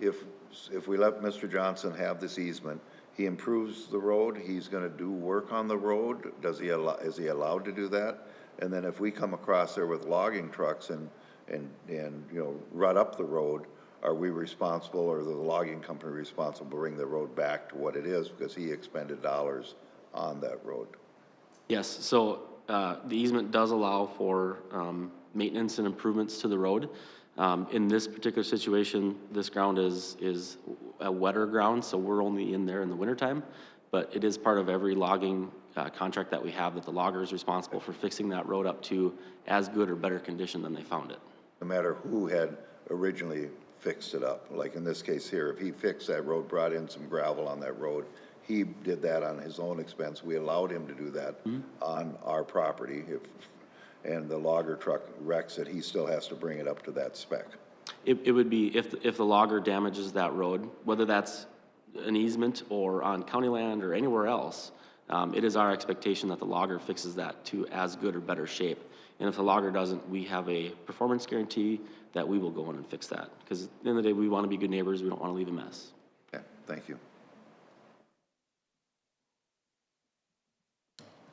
If we let Mr. Johnson have this easement, he improves the road, he's going to do work on the road. Is he allowed to do that? And then if we come across there with logging trucks and rut up the road, are we responsible, or the logging company responsible to bring the road back to what it is because he expended dollars on that road? Yes, so the easement does allow for maintenance and improvements to the road. In this particular situation, this ground is a wetter ground, so we're only in there in the wintertime, but it is part of every logging contract that we have that the logger is responsible for fixing that road up to as good or better condition than they found it. No matter who had originally fixed it up, like in this case here, if he fixed that road, brought in some gravel on that road, he did that on his own expense. We allowed him to do that on our property. And the logger truck wrecks it, he still has to bring it up to that spec. It would be if the logger damages that road, whether that's an easement or on county land or anywhere else, it is our expectation that the logger fixes that to as good or better shape. And if the logger doesn't, we have a performance guarantee that we will go in and fix that. Because at the end of the day, we want to be good neighbors. We don't want to leave a mess. Okay, thank you.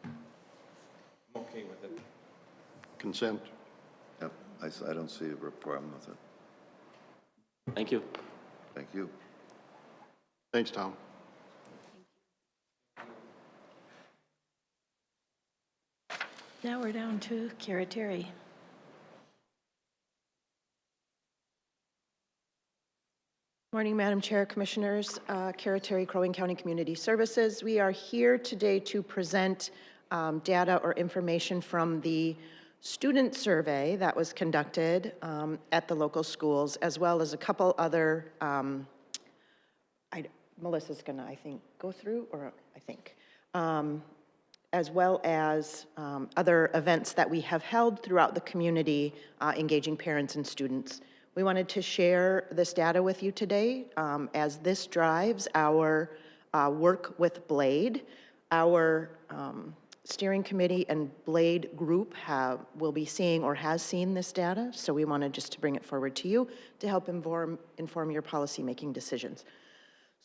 I'm okay with it. Consent. Yep, I don't see a problem with it. Thank you. Thank you. Thanks, Tom. Now we're down to Karateri. Morning, Madam Chair, Commissioners. Kara Terry, Crow Wing County Community Services. We are here today to present data or information from the student survey that was conducted at the local schools, as well as a couple other, Melissa's gonna, I think, go through, or I think, as well as other events that we have held throughout the community, engaging parents and students. We wanted to share this data with you today as this drives our work with BLADE. Our steering committee and BLADE group will be seeing or has seen this data, so we wanted just to bring it forward to you to help inform your policymaking decisions.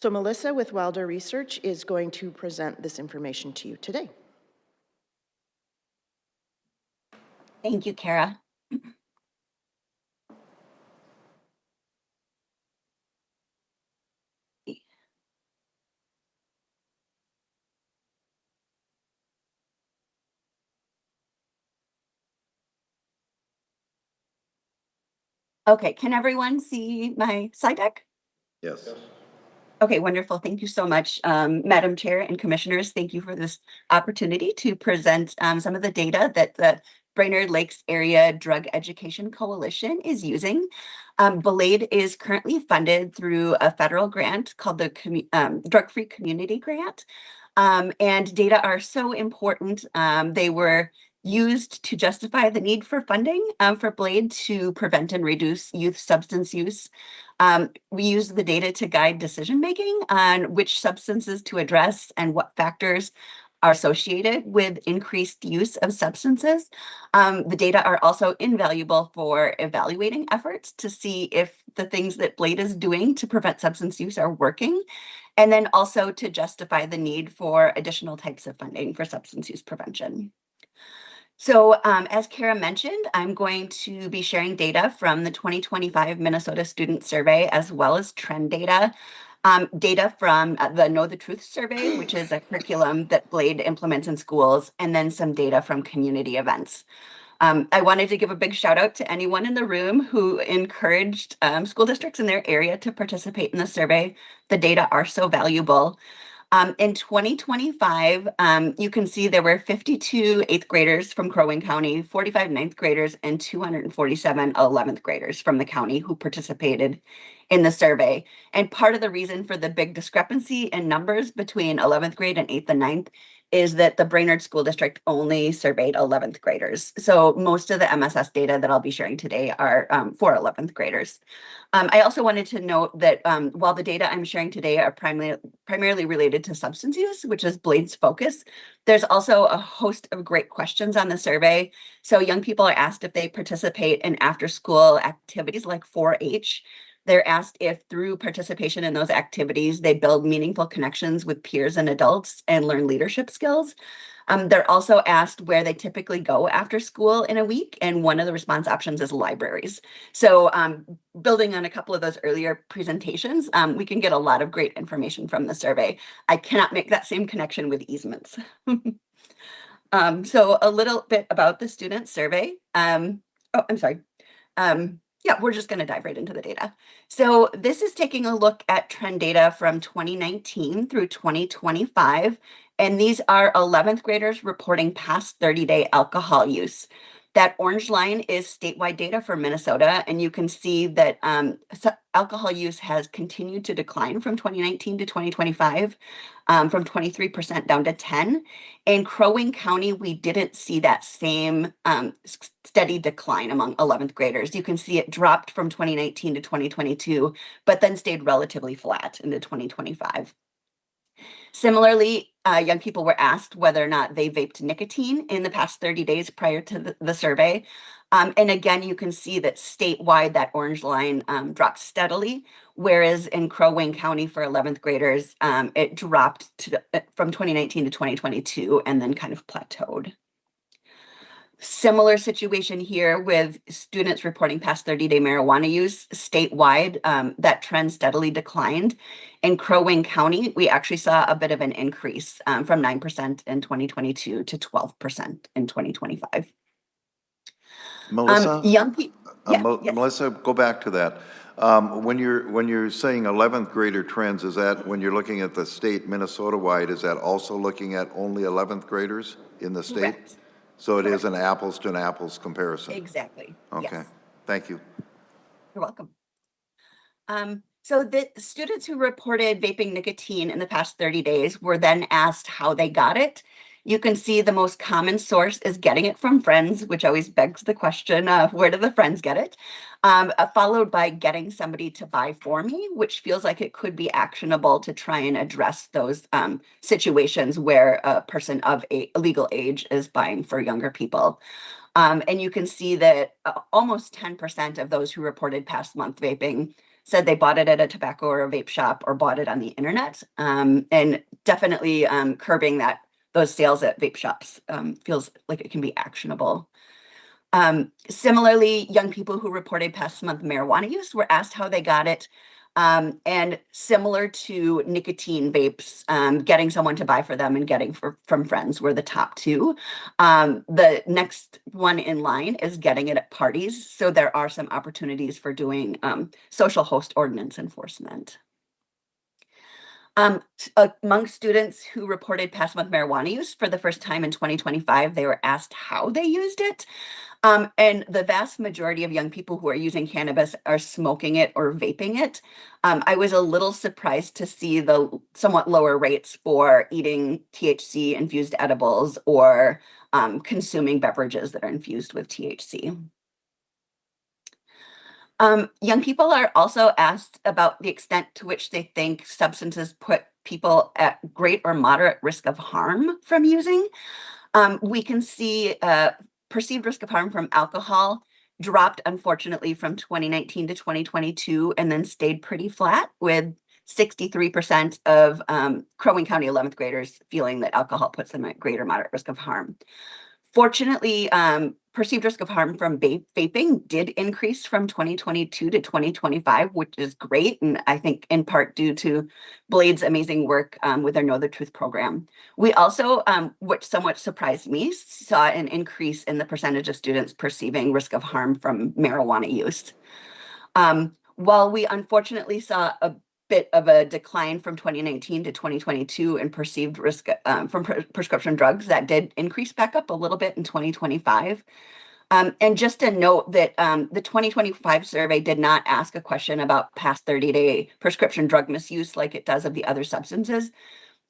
So Melissa with Wilder Research is going to present this information to you today. Thank you, Kara. Okay, can everyone see my slide deck? Yes. Okay, wonderful. Thank you so much, Madam Chair and Commissioners. Thank you for this opportunity to present some of the data that the Brainerd Lakes Area Drug Education Coalition is using. BLADE is currently funded through a federal grant called the Drug-Free Community Grant. And data are so important. They were used to justify the need for funding for BLADE to prevent and reduce youth substance use. We use the data to guide decision-making on which substances to address and what factors are associated with increased use of substances. The data are also invaluable for evaluating efforts to see if the things that BLADE is doing to prevent substance use are working, and then also to justify the need for additional types of funding for substance use prevention. So as Kara mentioned, I'm going to be sharing data from the 2025 Minnesota Student Survey, as well as trend data. Data from the Know the Truth survey, which is a curriculum that BLADE implements in schools, and then some data from community events. I wanted to give a big shout out to anyone in the room who encouraged school districts in their area to participate in the survey. The data are so valuable. In 2025, you can see there were 52 8th graders from Crow Wing County, 45 9th graders, and 247 11th graders from the county who participated in the survey. And part of the reason for the big discrepancy in numbers between 11th grade and 8th and 9th is that the Brainerd School District only surveyed 11th graders. So most of the MSS data that I'll be sharing today are for 11th graders. I also wanted to note that while the data I'm sharing today are primarily related to substance use, which is BLADE's focus, there's also a host of great questions on the survey. So young people are asked if they participate in after-school activities like 4-H. They're asked if through participation in those activities, they build meaningful connections with peers and adults and learn leadership skills. They're also asked where they typically go after school in a week, and one of the response options is libraries. So building on a couple of those earlier presentations, we can get a lot of great information from the survey. I cannot make that same connection with easements. So a little bit about the student survey. Oh, I'm sorry. Yeah, we're just going to dive right into the data. So this is taking a look at trend data from 2019 through 2025. And these are 11th graders reporting past 30-day alcohol use. That orange line is statewide data for Minnesota, and you can see that alcohol use has continued to decline from 2019 to 2025, from 23% down to 10%. In Crow Wing County, we didn't see that same steady decline among 11th graders. You can see it dropped from 2019 to 2022, but then stayed relatively flat into 2025. Similarly, young people were asked whether or not they vaped nicotine in the past 30 days prior to the survey. And again, you can see that statewide, that orange line dropped steadily, whereas in Crow Wing County for 11th graders, it dropped from 2019 to 2022 and then kind of plateaued. Similar situation here with students reporting past 30-day marijuana use statewide. That trend steadily declined. In Crow Wing County, we actually saw a bit of an increase from 9% in 2022 to 12% in 2025. Melissa? Young people. Melissa, go back to that. When you're saying 11th grader trends, is that when you're looking at the state Minnesota-wide, is that also looking at only 11th graders in the state? Correct. So it is an apples to an apples comparison? Exactly. Okay, Yes. thank you. You're welcome. So the students who reported vaping nicotine in the past 30 days were then asked how they got it. You can see the most common source is getting it from friends, which always begs the question of where do the friends get it? Followed by getting somebody to buy for me, which feels like it could be actionable to try and address those situations where a person of a legal age is buying for younger people. And you can see that almost 10% of those who reported past month vaping said they bought it at a tobacco or a vape shop or bought it on the internet. And definitely curbing those sales at vape shops feels like it can be actionable. Similarly, young people who reported past month marijuana use were asked how they got it. And similar to nicotine vapes, getting someone to buy for them and getting from friends were the top two. The next one in line is getting it at parties. So there are some opportunities for doing social host ordinance enforcement. Among students who reported past month marijuana use for the first time in 2025, they were asked how they used it. And the vast majority of young people who are using cannabis are smoking it or vaping it. I was a little surprised to see the somewhat lower rates for eating THC infused edibles or consuming beverages that are infused with THC. Young people are also asked about the extent to which they think substances put people at great or moderate risk of harm from using. We can see perceived risk of harm from alcohol dropped, unfortunately, from 2019 to 2022 and then stayed pretty flat, with 63% of Crow Wing County 11th graders feeling that alcohol puts them at great or moderate risk of harm. Fortunately, perceived risk of harm from vaping did increase from 2022 to 2025, which is great. And I think in part due to Blade's amazing work with their Know the Truth program. We also, which somewhat surprised me, saw an increase in the percentage of students perceiving risk of harm from marijuana use. While we unfortunately saw a bit of a decline from 2019 to 2022 in perceived risk from prescription drugs, that did increase back up a little bit in 2025. And just a note that the 2025 survey did not ask a question about past 30-day prescription drug misuse like it does of the other substances,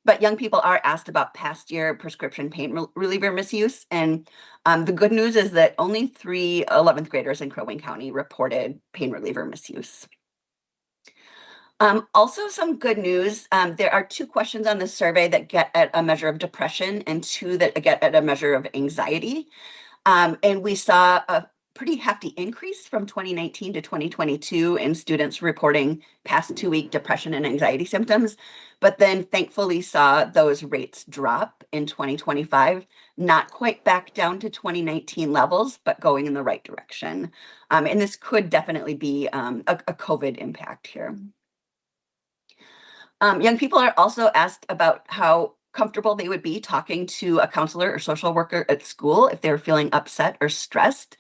but young people are asked about past year prescription pain reliever misuse. And the good news is that only 3 11th graders in Crow Wing County reported pain reliever misuse. Also, some good news. There are 2 questions on this survey that get at a measure of depression and 2 that get at a measure of anxiety. And we saw a pretty hefty increase from 2019 to 2022 in students reporting past 2-week depression and anxiety symptoms, but then thankfully saw those rates drop in 2025, not quite back down to 2019 levels, but going in the right direction. And this could definitely be a COVID impact here. Young people are also asked about how comfortable they would be talking to a counselor or social worker at school if they're feeling upset or stressed.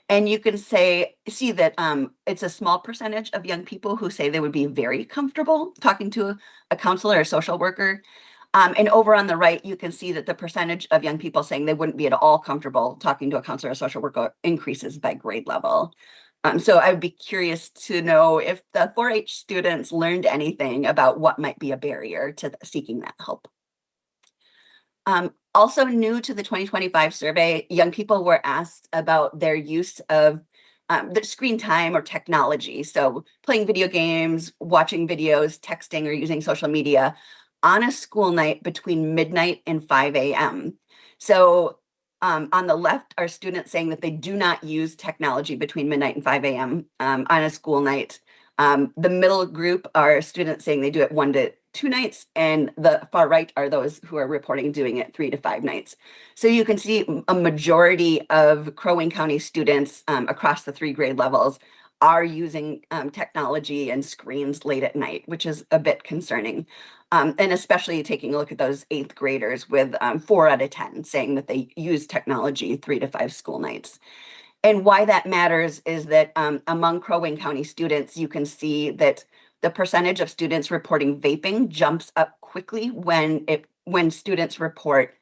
And you can see that it's a small percentage of young people who say they would be very comfortable talking to a counselor or social worker. And over on the right, you can see that the percentage of young people saying they wouldn't be at all comfortable talking to a counselor or social worker increases by grade level. So I would be curious to know if the 4-H students learned anything about what might be a barrier to seeking that help. Also new to the 2025 survey, young people were asked about their use of the screen time or technology. So playing video games, watching videos, texting, or using social media on a school night between midnight and 5 a.m. So on the left are students saying that they do not use technology between midnight and 5 a.m. On a school night. The middle group are students saying they do it 1 to 2 nights, and the far right are those who are reporting doing it 3 to 5 nights. So you can see a majority of Crow Wing County students across the 3 grade levels are using technology and screens late at night, which is a bit concerning. And especially taking a look at those 8th graders with 4 out of 10 saying that they use technology 3 to 5 school nights. And why that matters is that among Crow Wing County students, you can see that the percentage of students reporting vaping jumps up quickly when students report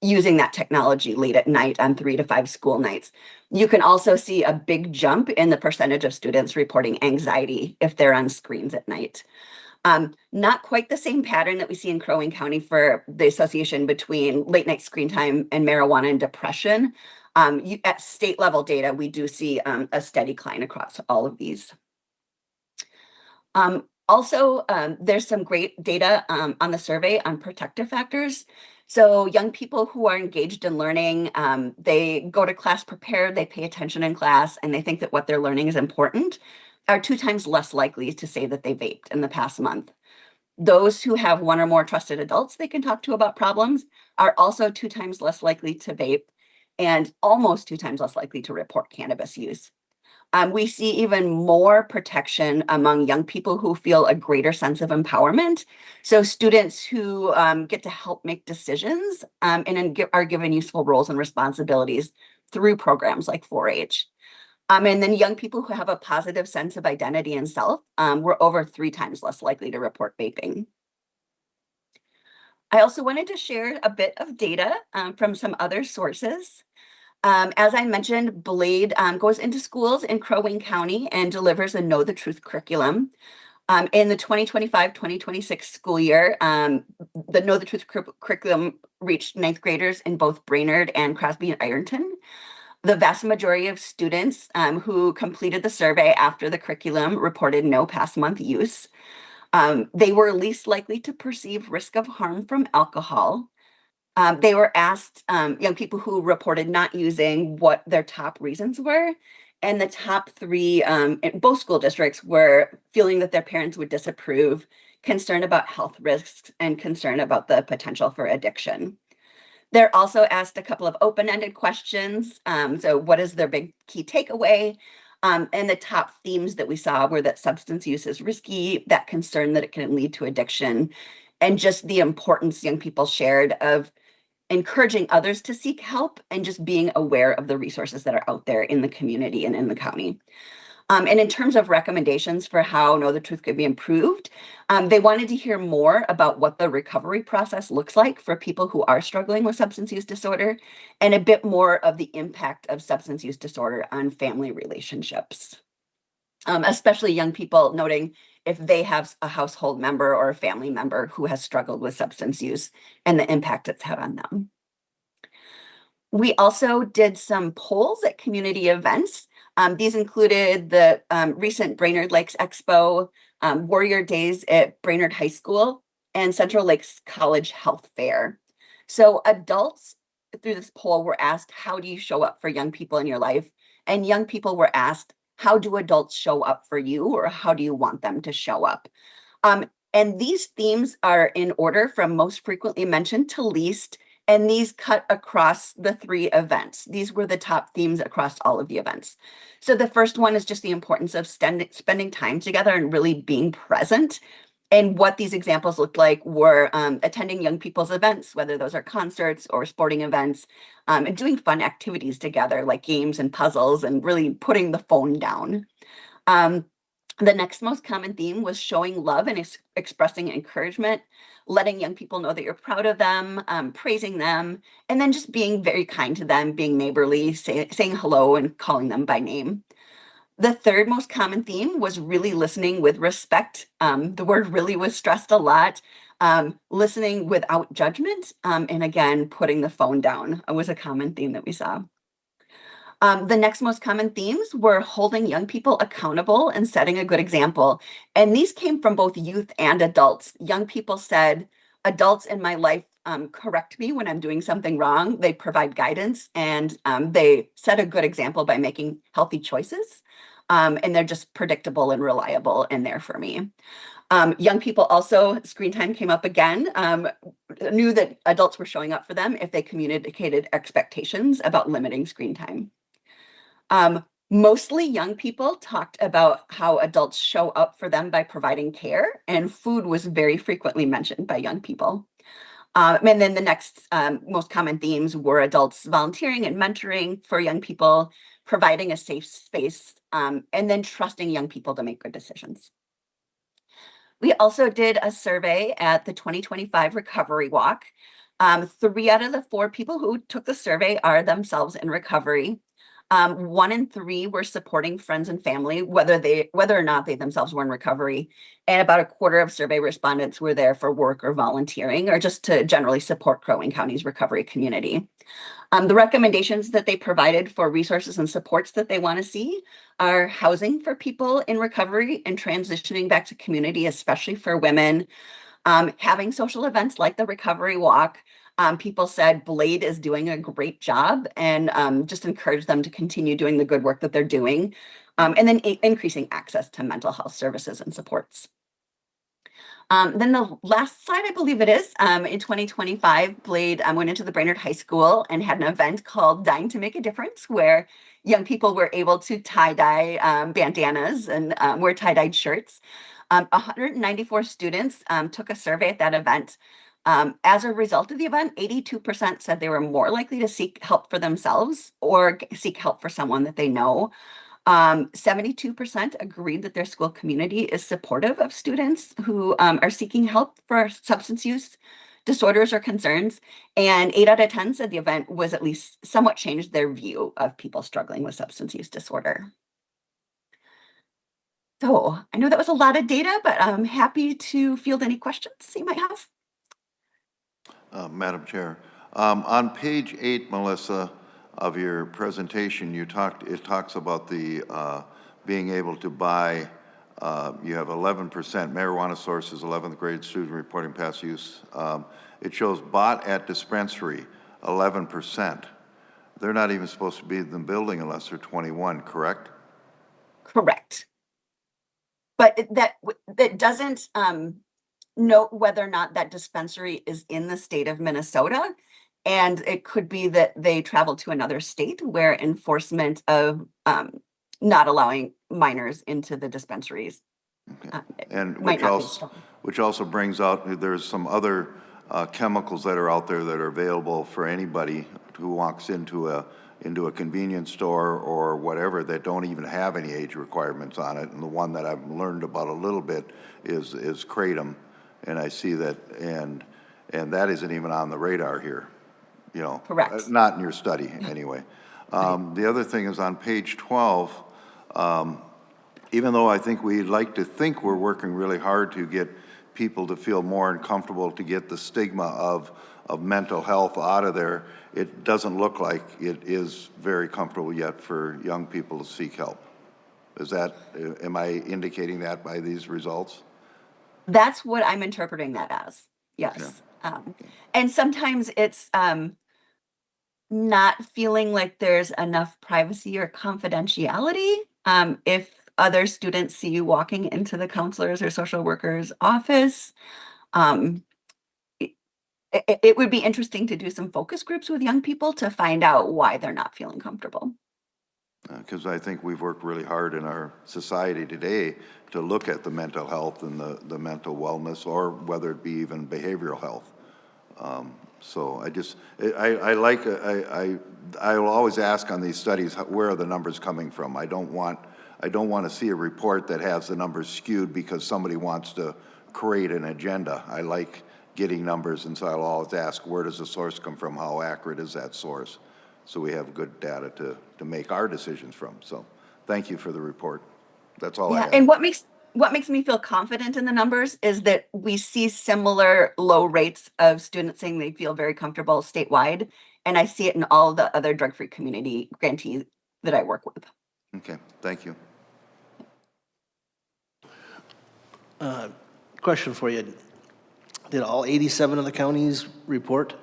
using that technology late at night on 3 to 5 school nights. You can also see a big jump in the percentage of students reporting anxiety if they're on screens at night. Not quite the same pattern that we see in Crow Wing County for the association between late night screen time and marijuana and depression. At state level data, we do see a steady decline across all of these. Also, there's some great data on the survey on protective factors. So young people who are engaged in learning, they go to class prepared, they pay attention in class, and they think that what they're learning is important, are 2 times less likely to say that they vaped in the past month. Those who have 1 or more trusted adults they can talk to about problems are also 2 times less likely to vape and almost 2 times less likely to report cannabis use. We see even more protection among young people who feel a greater sense of empowerment. So students who get to help make decisions and are given useful roles and responsibilities through programs like 4-H. And then young people who have a positive sense of identity and self were over 3 times less likely to report vaping. I also wanted to share a bit of data from some other sources. As I mentioned, Blade goes into schools in Crow Wing County and delivers a Know the Truth curriculum. In the 2025-2026 school year, the Know the Truth curriculum reached 9th graders in both Brainerd and Crosby and Ironton. The vast majority of students who completed the survey after the curriculum reported no past month use. They were least likely to perceive risk of harm from alcohol. They were asked, young people who reported not using, what their top reasons were. And the top 3 in both school districts were feeling that their parents would disapprove, concern about health risks, and concern about the potential for addiction. They're also asked a couple of open-ended questions. So what is their big key takeaway? And the top themes that we saw were that substance use is risky, that concern that it can lead to addiction, and just the importance young people shared of encouraging others to seek help and just being aware of the resources that are out there in the community and in the county. And in terms of recommendations for how Know the Truth could be improved, they wanted to hear more about what the recovery process looks like for people who are struggling with substance use disorder, and a bit more of the impact of substance use disorder on family relationships. Especially young people, noting if they have a household member or a family member who has struggled with substance use and the impact it's had on them. We also did some polls at community events. These included the recent Brainerd Lakes Expo, Warrior Days at Brainerd High School, and Central Lakes College Health Fair. So adults through this poll were asked, how do you show up for young people in your life? And young people were asked, how do adults show up for you, or how do you want them to show up? And these themes are in order from most frequently mentioned to least, and these cut across the 3 events. These were the top themes across all of the events. So the first one is just the importance of spending time together and really being present. And what these examples looked like were attending young people's events, whether those are concerts or sporting events, and doing fun activities together like games and puzzles, and really putting the phone down. The next most common theme was showing love and expressing encouragement, letting young people know that you're proud of them, praising them, and then just being very kind to them, being neighborly, saying hello and calling them by name. The third most common theme was really listening with respect. The word really was stressed a lot. Listening without judgment, and again, putting the phone down was a common theme that we saw. The next most common themes were holding young people accountable and setting a good example. And these came from both youth and adults. Young people said, adults in my life correct me when I'm doing something wrong. They provide guidance, and they set a good example by making healthy choices. And they're just predictable and reliable and there for me. Young people also, screen time came up again, knew that adults were showing up for them if they communicated expectations about limiting screen time. Mostly young people talked about how adults show up for them by providing care, and food was very frequently mentioned by young people. And then the next most common themes were adults volunteering and mentoring for young people, providing a safe space, and then trusting young people to make good decisions. We also did a survey at the 2025 Recovery Walk. 3 out of the 4 people who took the survey are themselves in recovery. 1 in 3 were supporting friends and family, whether or not they themselves were in recovery. And about a quarter of survey respondents were there for work or volunteering, or just to generally support Crow Wing County's recovery community. The recommendations that they provided for resources and supports that they want to see are housing for people in recovery and transitioning back to community, especially for women, having social events like the Recovery Walk. People said Blade is doing a great job, and just encourage them to continue doing the good work that they're doing, and then increasing access to mental health services and supports. Then the last slide, I believe it is, in 2025, Blade went into the Brainerd High School and had an event called Dying to Make a Difference, where young people were able to tie-dye bandanas and wear tie-dyed shirts. 194 students took a survey at that event. As a result of the event, 82% said they were more likely to seek help for themselves or seek help for someone that they know. 72% agreed that their school community is supportive of students who are seeking help for substance use disorders or concerns. And 8 out of 10 said the event was at least somewhat changed their view of people struggling with substance use disorder. So I know that was a lot of data, but I'm happy to field any questions you might have. Madam Chair, on page 8, Melissa, of your presentation, it talks about the being able to buy. You have 11% marijuana sources, 11th grade student reporting past use. It shows bought at dispensary, 11%. They're not even supposed to be in the building unless they're 21, correct? Correct. But that doesn't note whether or not that dispensary is in the state of Minnesota. And it could be that they travel to another state where enforcement of not allowing minors into the dispensaries. And which also brings out, there's some other chemicals that are out there that are available for anybody who walks into a convenience store or whatever that don't even have any age requirements on it. And the one that I've learned about a little bit is Kratom. And I see that, and that isn't even on the radar here, you know. Correct. Not in your study, anyway. The other thing is on page 12, even though I think we'd like to think we're working really hard to get people to feel more uncomfortable, to get the stigma of mental health out of there, it doesn't look like it is very comfortable yet for young people to seek help. Is that, am I indicating that by these results? That's what I'm interpreting that as, yes. Yeah. And sometimes it's not feeling like there's enough privacy or confidentiality. If other students see you walking into the counselor's or social worker's office, it would be interesting to do some focus groups with young people to find out why they're not feeling comfortable. Because I think we've worked really hard in our society today to look at the mental health and the mental wellness, or whether it be even behavioral health. So I will always ask on these studies, where are the numbers coming from? I don't want to see a report that has the numbers skewed because somebody wants to create an agenda. I like getting numbers, and so I'll always ask, where does the source come from? How accurate is that source? So we have good data to make our decisions from. So thank you for the report. That's all I have. And what makes me feel confident in the numbers is that we see similar low rates of students saying they feel very comfortable statewide. And I see it in all the other drug-free community grantees that I work with. Okay, thank you. Question for you. Did all 87 of the counties report?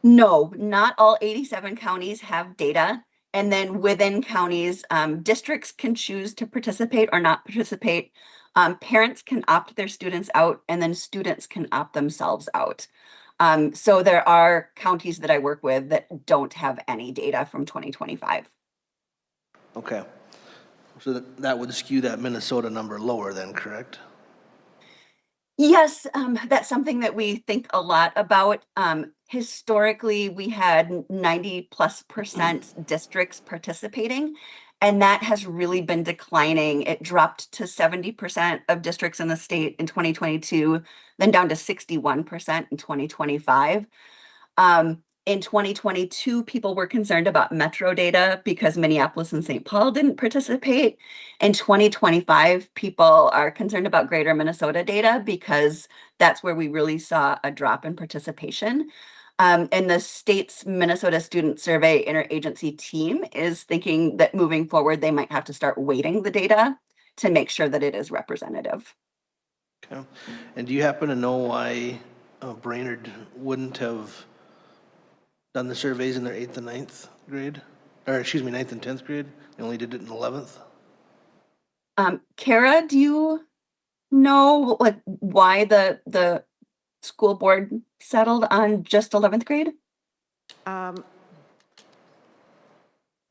No, not all 87 counties have data. And then within counties, districts can choose to participate or not participate. Parents can opt their students out, and then students can opt themselves out. So there are counties that I work with that don't have any data from 2025. Okay. So that would skew that Minnesota number lower then, correct? Yes, that's something that we think a lot about. Historically, we had 90+% districts participating, and that has really been declining. It dropped to 70% of districts in the state in 2022, then down to 61% in 2025. In 2022, people were concerned about metro data because Minneapolis and St. Paul didn't participate. In 2025, people are concerned about greater Minnesota data because that's where we really saw a drop in participation. And the state's Minnesota Student Survey interagency team is thinking that moving forward, they might have to start weighting the data to make sure that it is representative. Okay. And do you happen to know why Brainerd wouldn't have done the surveys in their 8th and 9th grade? Or excuse me, 9th and 10th grade? They only did it in 11th? Kara, do you know why the school board settled on just 11th grade?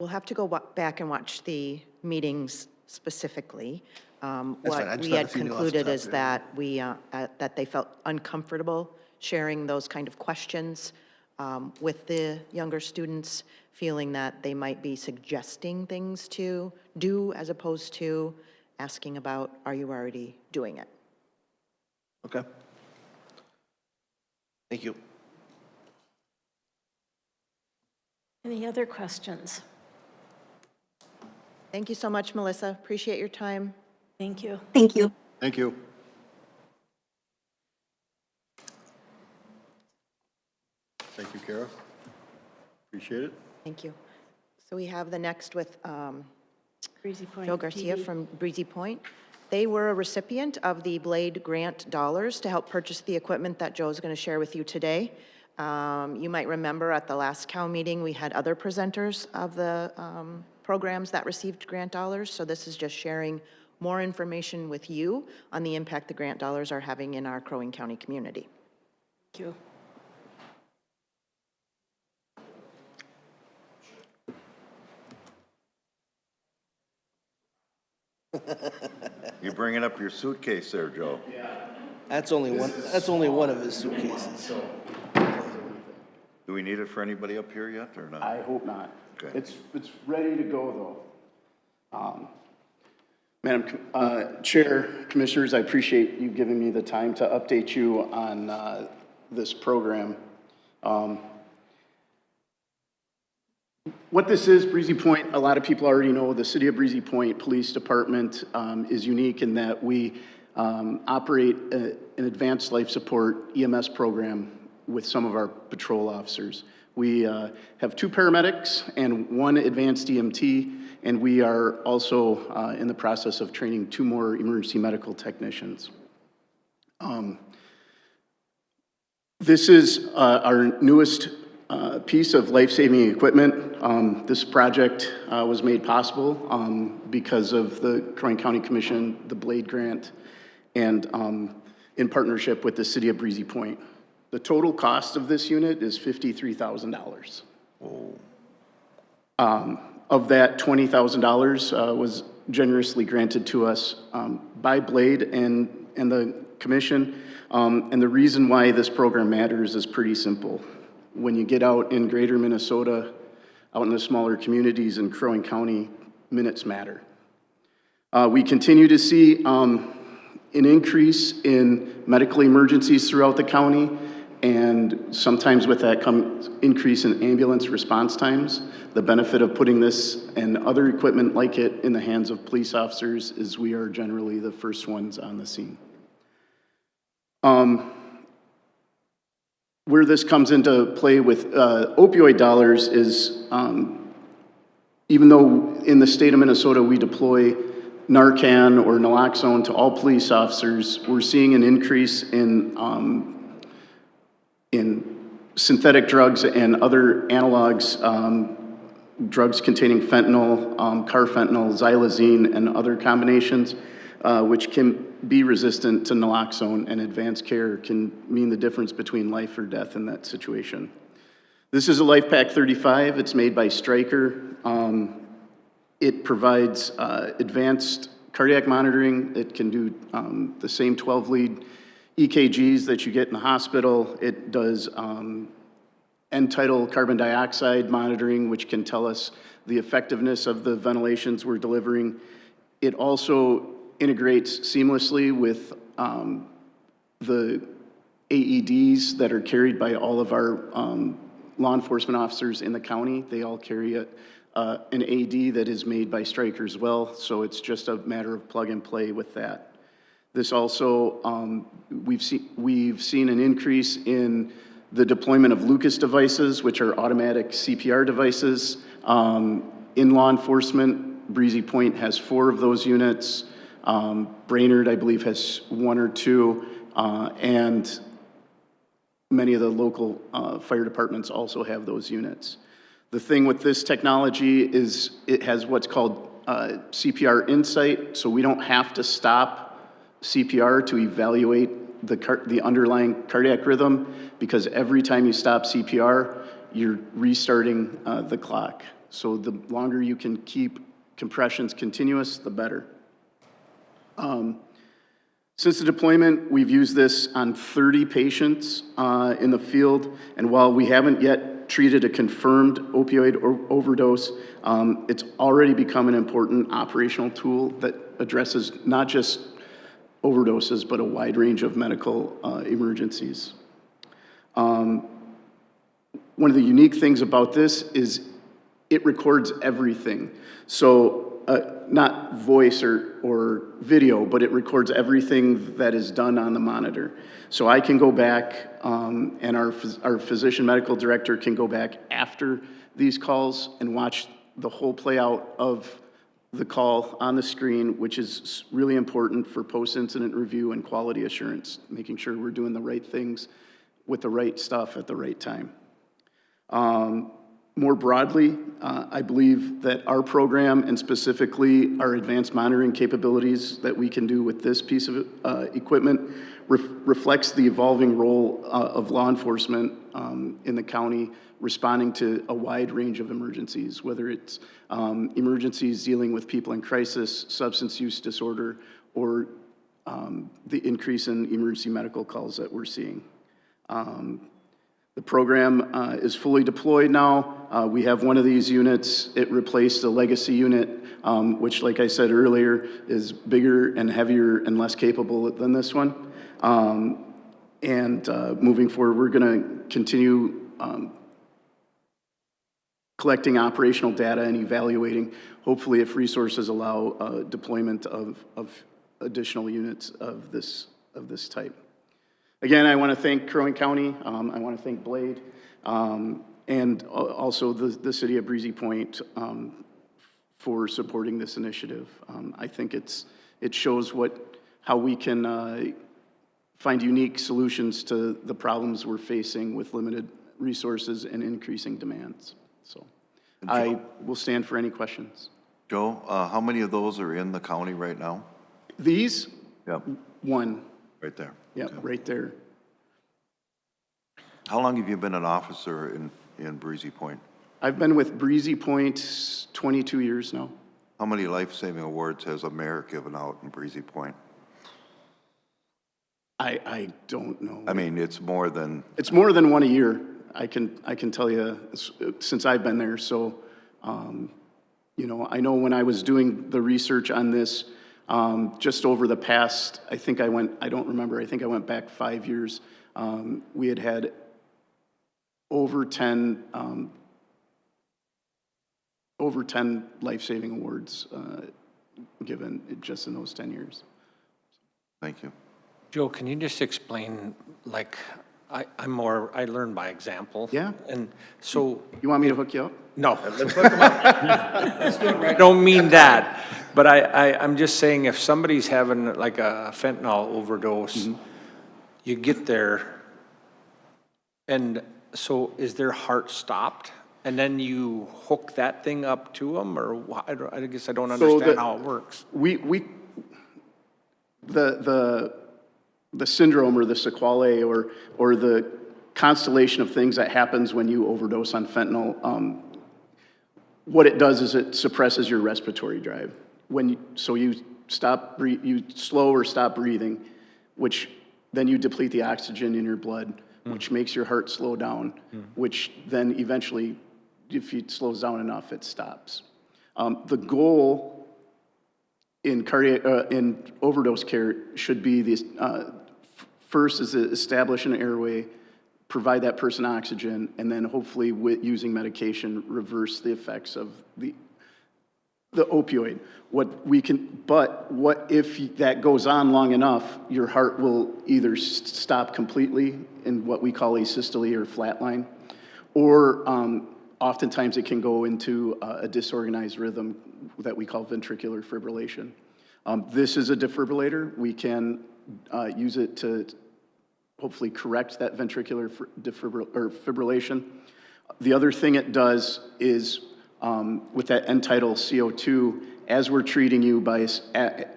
We'll have to go back and watch the meetings specifically. That's fine. I What just we thought had if you knew off the concluded top is of your that that they felt uncomfortable sharing those kind of questions with the younger students, feeling that they might be suggesting things to do as opposed to asking about, are you already doing it? Okay. Thank you. Any other questions? Thank you so much, Melissa. Appreciate your time. Thank you. Thank you. Thank you. Thank you, Kara. Appreciate it. Thank you. So we have the next with Breezy Point Joe Garcia PD. from Breezy Point. They were a recipient of the Blade Grant dollars to help purchase the equipment that Joe's going to share with you today. You might remember at the last COW meeting, we had other presenters of the programs that received grant dollars. So this is just sharing more information with you on the impact the grant dollars are having in our Crow Wing County community. Thank you. You're bringing up your suitcase there, Joe. That's only one. That's only one of his suitcases. Do we need it for anybody up here yet, or not? I hope not. Okay. It's ready to go, though. Madam Chair, Commissioners, I appreciate you giving me the time to update you on this program. What this is, Breezy Point, a lot of people already know the City of Breezy Point Police Department is unique in that we operate an advanced life support EMS program with some of our patrol officers. We have 2 paramedics and 1 advanced EMT, and we are also in the process of training 2 more emergency medical technicians. This is our newest piece of life-saving equipment. This project was made possible because of the Crow Wing County Commission, the Blade Grant, and in partnership with the City of Breezy Point. The total cost of this unit is $53,000. Of that, $20,000 was generously granted to us by Blade and the Commission. And the reason why this program matters is pretty simple. When you get out in greater Minnesota, out in the smaller communities in Crow Wing County, minutes matter. We continue to see an increase in medical emergencies throughout the county, and sometimes with that comes increase in ambulance response times. The benefit of putting this and other equipment like it in the hands of police officers is we are generally the first ones on the scene. Where this comes into play with opioid dollars is, even though in the state of Minnesota we deploy Narcan or naloxone to all police officers, we're seeing an increase in synthetic drugs and other analogs, drugs containing fentanyl, carfentanil, xylazine, and other combinations, which can be resistant to naloxone, and advanced care can mean the difference between life or death in that situation. This is a LifePak 35. It's made by Stryker. It provides advanced cardiac monitoring. It can do the same 12-lead EKGs that you get in the hospital. It does end-tidal carbon dioxide monitoring, which can tell us the effectiveness of the ventilations we're delivering. It also integrates seamlessly with the AEDs that are carried by all of our law enforcement officers in the county. They all carry an AED that is made by Stryker as well, so it's just a matter of plug and play with that. This also, we've seen an increase in the deployment of Lucas devices, which are automatic CPR devices. In law enforcement, Breezy Point has 4 of those units. Brainerd, I believe, has 1 or 2, and many of the local fire departments also have those units. The thing with this technology is it has what's called CPR Insight, so we don't have to stop CPR to evaluate the underlying cardiac rhythm, because every time you stop CPR, you're restarting the clock. So the longer you can keep compressions continuous, the better. Since the deployment, we've used this on 30 patients in the field, and while we haven't yet treated a confirmed opioid overdose, it's already become an important operational tool that addresses not just overdoses, but a wide range of medical emergencies. One of the unique things about this is it records everything. So not voice or video, but it records everything that is done on the monitor. So I can go back, and our physician medical director can go back after these calls and watch the whole play out of the call on the screen, which is really important for post-incident review and quality assurance, making sure we're doing the right things with the right stuff at the right time. More broadly, I believe that our program, and specifically our advanced monitoring capabilities that we can do with this piece of equipment, reflects the evolving role of law enforcement in the county, responding to a wide range of emergencies, whether it's emergencies dealing with people in crisis, substance use disorder, or the increase in emergency medical calls that we're seeing. The program is fully deployed now. We have one of these units. It replaced a legacy unit, which, like I said earlier, is bigger and heavier and less capable than this one. Moving forward, we're going to continue collecting operational data and evaluating, hopefully if resources allow, deployment of additional units of this type. Again, I want to thank Crow Wing County, I want to thank Blade, and also the city of Breezy Point for supporting this initiative. I think it shows how we can find unique solutions to the problems we're facing with limited resources and increasing demands. So I will stand for any questions. Joe, how many of those are in the county right now? These? Yep. 1. Right there. Yep, okay. Right there. How long have you been an officer in Breezy Point? I've been with Breezy Point 22 years now. How many life-saving awards has America given out in Breezy Point? I don't know. I mean, it's more than... It's more than 1 a year, I can tell you, since I've been there. So, you know, I know when I was doing the research on this, just over the past, I don't remember, I think I went back 5 years, we had over 10 life-saving awards given just in those 10 years. Thank you. Joe, can you just explain, like, I learn by example. Yeah. And so. You want me to hook you up? No. Let's hook them up. Let's do it right. I don't mean that, but I'm just saying if somebody's having like a fentanyl overdose, you get there, and so is their heart stopped? And then you hook that thing up to them, or I guess I don't understand how it works. The syndrome or the sequelae or the constellation of things that happens when you overdose on fentanyl, what it does is it suppresses your respiratory drive. So you slow or stop breathing, which then you deplete the oxygen in your blood, which makes your heart slow down, which then eventually, if it slows down enough, it stops. The goal in in overdose care should be this, first is to establish an airway, provide that person oxygen, and then hopefully with using medication, reverse the effects of the opioid. What if that goes on long enough, your heart will either stop completely in what we call asystole or flatline, or oftentimes it can go into a disorganized rhythm that we call ventricular fibrillation. This is a defibrillator. We can use it to hopefully correct that ventricular fibrillation. The other thing it does is with that end tidal CO2, as we're treating you by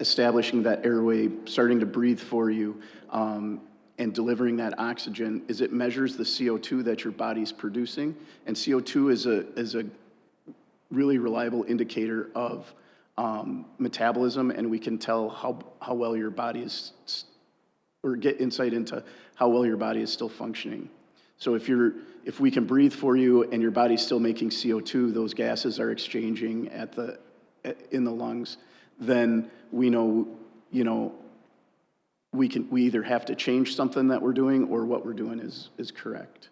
establishing that airway, starting to breathe for you, and delivering that oxygen, is it measures the CO2 that your body's producing. And CO2 is a really reliable indicator of metabolism, and we can tell how well your body is, or get insight into how well your body is still functioning. So if we can breathe for you and your body's still making CO2, those gases are exchanging in the lungs, then we know, we either have to change something that we're doing or what we're doing is correct.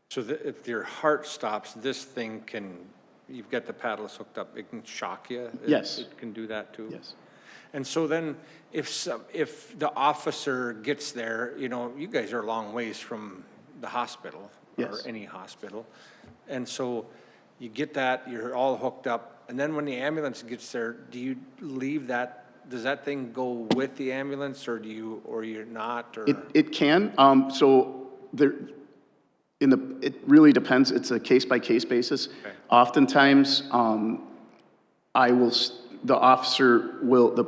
So if your heart stops, this thing can, you've got the paddles hooked up, it can shock you? Yes. It can do that too? Yes. And so then if the officer gets there, you guys are a long ways from the hospital. Yes. Or any hospital. And so you get that, you're all hooked up, and then when the ambulance gets there, do you leave that, does that thing go with the ambulance, or you're not, or? It can, so it really depends, it's a case-by-case basis. Okay. Oftentimes, the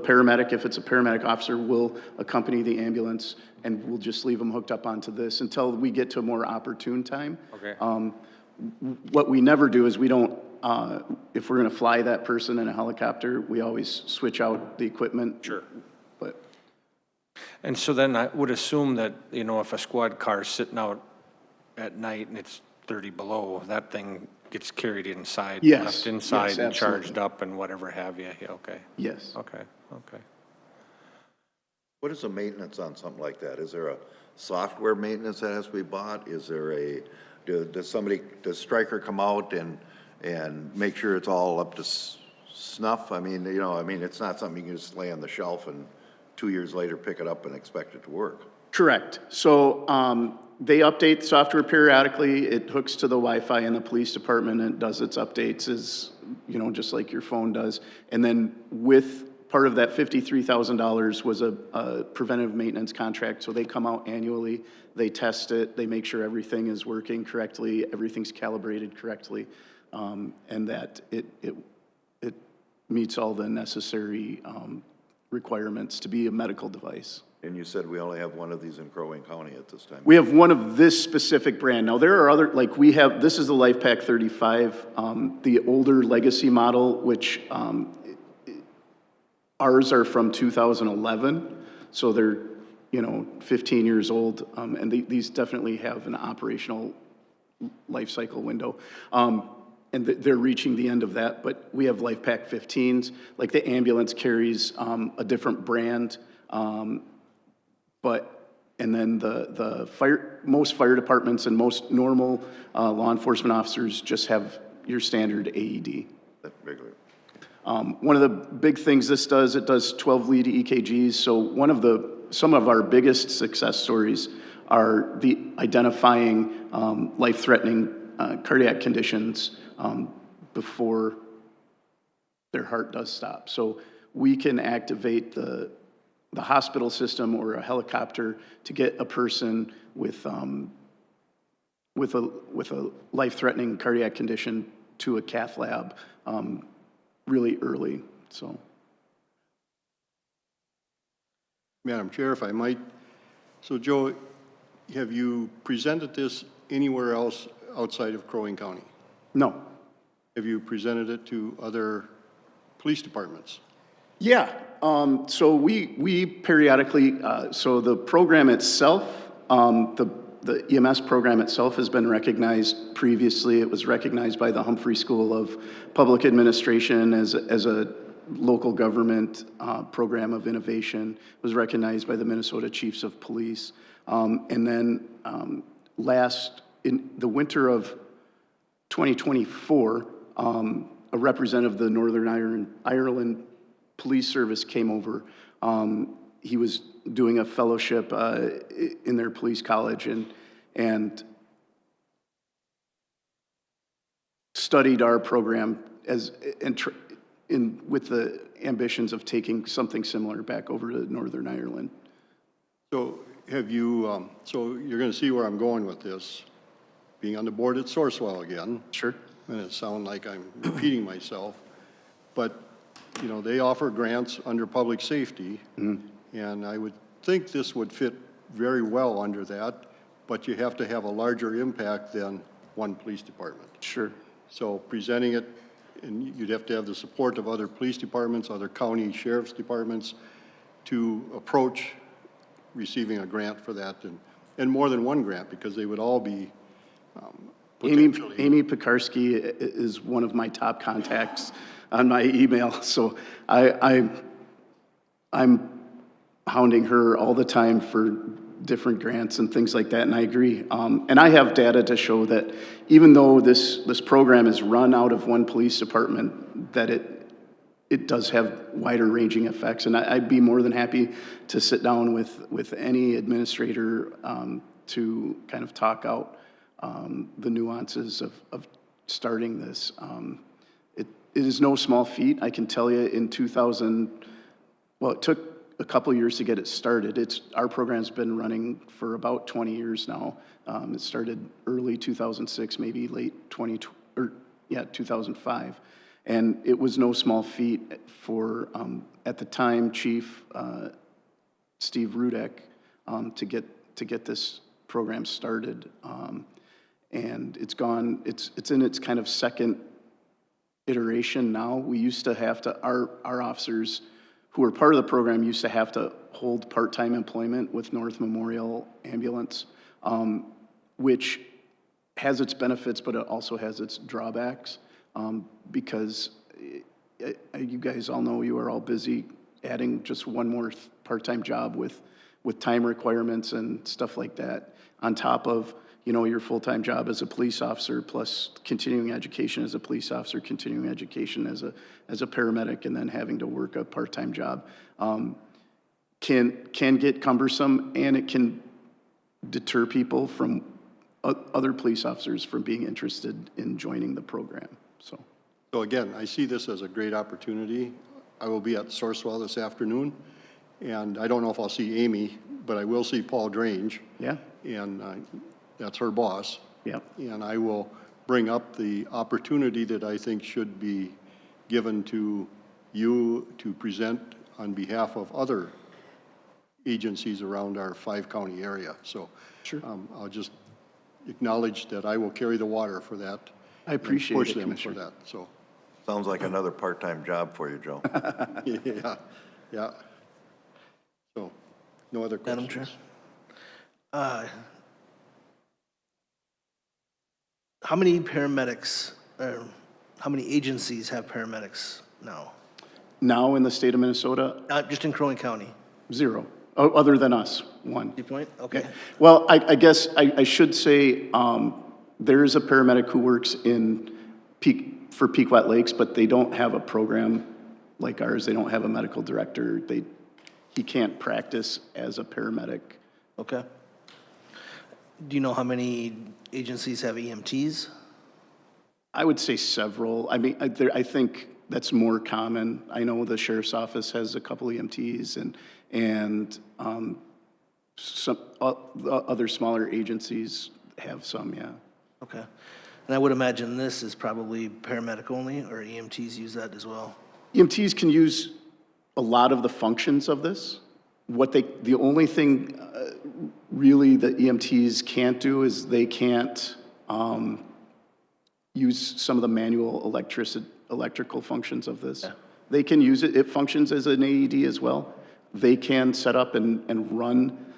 paramedic, if it's a paramedic officer, will accompany the ambulance, and we'll just leave them hooked up onto this until we get to a more opportune time. Okay. What we never do is we don't, if we're gonna fly that person in a helicopter, we always switch out the equipment. Sure. But. And so then I would assume that, if a squad car is sitting out at night and it's 30 below, that thing gets carried inside. Yes. Left inside, yes, and charged up and whatever have you. Yeah, okay. Yes. Okay. What is the maintenance on something like that? Is there a software maintenance that has to be bought? Is there does Stryker come out and make sure it's all up to snuff? I mean, it's not something you can just lay on the shelf and 2 years later pick it up and expect it to work. Correct. So they update software periodically. It hooks to the Wi-Fi in the police department and does its updates just like your phone does. And then with part of that $53,000 was a preventive maintenance contract. So they come out annually, they test it, they make sure everything is working correctly, everything's calibrated correctly, and that it meets all the necessary requirements to be a medical device. And you said we only have one of these in Crow Wing County at this time. We have one of this specific brand. Now there are other, this is the LifePak 35, the older legacy model, which ours are from 2011. So they're, 15 years old. And these definitely have an operational life cycle window. And they're reaching the end of that, but we have LifePak 15s. Like the ambulance carries a different brand. And then most fire departments and most normal law enforcement officers just have your standard AED. Regular. One of the big things this does, it does 12 lead EKGs. So some of our biggest success stories are the identifying life-threatening cardiac conditions before their heart does stop. So we can activate the hospital system or a helicopter to get a person with a life-threatening cardiac condition to a cath lab really early. So, Madam Chair, if I might. So Joe, have you presented this anywhere else outside of Crow Wing County? No. Have you presented it to other police departments? Yeah, so we periodically, so the program itself, the EMS program itself has been recognized previously. It was recognized by the Humphrey School of Public Administration as a local government program of innovation. It was recognized by the Minnesota Chiefs of Police. And then in the winter of 2024, a representative of the Northern Ireland Police Service came over. He was doing a fellowship in their police college and studied our program with the ambitions of taking something similar back over to Northern Ireland. So have you, so you're going to see where I'm going with this. Being on the board at Sourcewell again. Sure. And it sounds like I'm repeating myself, but you know, they offer grants under public safety, and I would think this would fit very well under that, but you have to have a larger impact than one police department. Sure. So presenting it, and you'd have to have the support of other police departments, other county sheriff's departments to approach receiving a grant for that, and more than one grant, because they would all be potentially. Amy Pekarsky is one of my top contacts on my email, so I'm hounding her all the time for different grants and things like that, and I agree. And I have data to show that even though this program is run out of one police department, that it does have wider ranging effects, and I'd be more than happy to sit down with any administrator to kind of talk out the nuances of starting this. It is no small feat. I can tell you in 2000, well, it took a couple years to get it started. Our program's been running for about 20 years now. It started early 2006, maybe late 2005. And it was no small feat for, at the time, Chief Steve Rudek to get this program started. And it's in its kind of second iteration now. We used to have to, our officers who were part of the program used to have to hold part-time employment with North Memorial Ambulance, which has its benefits, but it also has its drawbacks, because you guys all know you are all busy adding just one more part-time job with time requirements and stuff like that, on top of your full-time job as a police officer, plus continuing education as a police officer, continuing education as a paramedic, and then having to work a part-time job, can get cumbersome, and it can deter people from other police officers from being interested in joining the program. So again, I see this as a great opportunity. I will be at Sourcewell this afternoon, and I don't know if I'll see Amy, but I will see Paul Drange. Yeah. And that's her boss. Yep. And I will bring up the opportunity that I think should be given to you to present on behalf of other agencies around our 5-county area. So sure. I'll just acknowledge that I will carry the water for that. I appreciate push it, them Commissioner. for that. So Sounds like another part-time job for you, Joe. yeah. So no other questions. Madam Chair. How many paramedics, or how many agencies have paramedics now? Now in the state of Minnesota? Just in Crow Wing County? 0, other than us, 1. Point? Okay. Well, I guess I should say there is a paramedic who works for Pequot Lakes, but they don't have a program like ours. They don't have a medical director. He can't practice as a paramedic. Okay. Do you know how many agencies have EMTs? I would say several. I mean, I think that's more common. I know the sheriff's office has a couple EMTs, and some other smaller agencies have some, yeah. Okay. And I would imagine this is probably paramedic only, or EMTs use that as well? EMTs can use a lot of the functions of this. The only thing really that EMTs can't do is they can't use some of the manual electrical functions of this. Yeah. they can use it. It functions as an AED as well. They can set up and run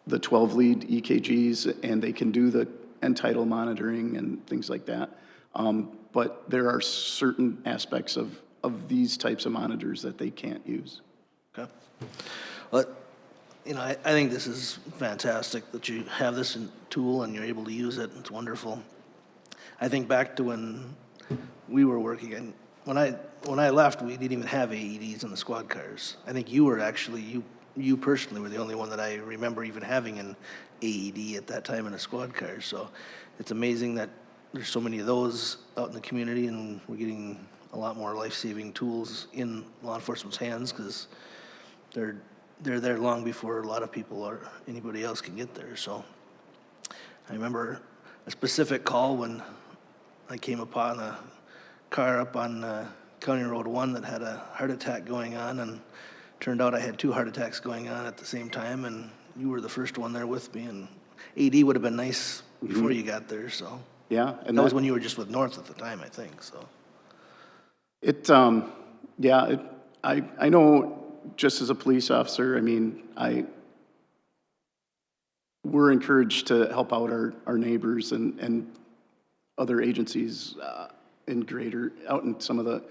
the 12-lead EKGs, and they can do the end tidal monitoring and things like that. But there are certain aspects of these types of monitors that they can't use. Okay. Well, you know, I think this is fantastic that you have this tool and you're able to use it. It's wonderful. I think back to when we were working, and when I left, we didn't even have AEDs in the squad cars. I think you were actually, you personally were the only one that I remember even having an AED at that time in a squad car. So it's amazing that there's so many of those out in the community, and we're getting a lot more life-saving tools in law enforcement's hands, because they're there long before a lot of people or anybody else can get there. So I remember a specific call when I came upon a car up on County Road 1 that had a heart attack going on, and turned out I had 2 heart attacks going on at the same time, and you were the first one there with me, and AD would have been nice before you got there, so. Yeah. And that was when you were just with North at the time, I think, so. I know, just as a police officer, I mean, we're encouraged to help out our neighbors and other agencies out in some of the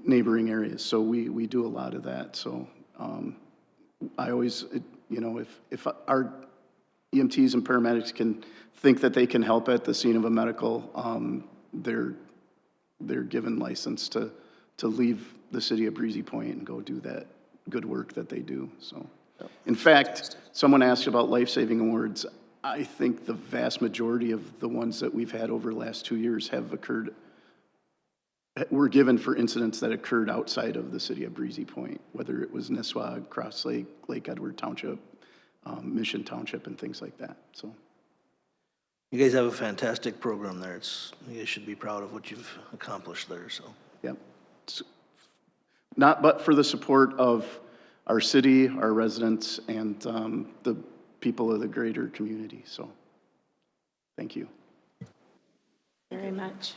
neighboring areas. So we do a lot of that. So I always, you know, if our EMTs and paramedics can think that they can help at the scene of a medical, they're given license to leave the city of Breezy Point and go do that good work that they do. So, in fact, someone asked about life-saving awards. I think the vast majority of the ones that we've had over the last 2 years were given for incidents that occurred outside of the city of Breezy Point, whether it was Nisswa, Cross Lake, Lake Edward Township, Mission Township, and things like that. So, You guys have a fantastic program there. You guys should be proud of what you've accomplished there, so. Yep. Not but for the support of our city, our residents, and the people of the greater community. So, thank you. Very much.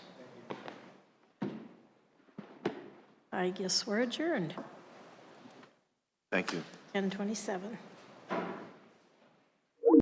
I guess we're adjourned. Thank you. 10:27.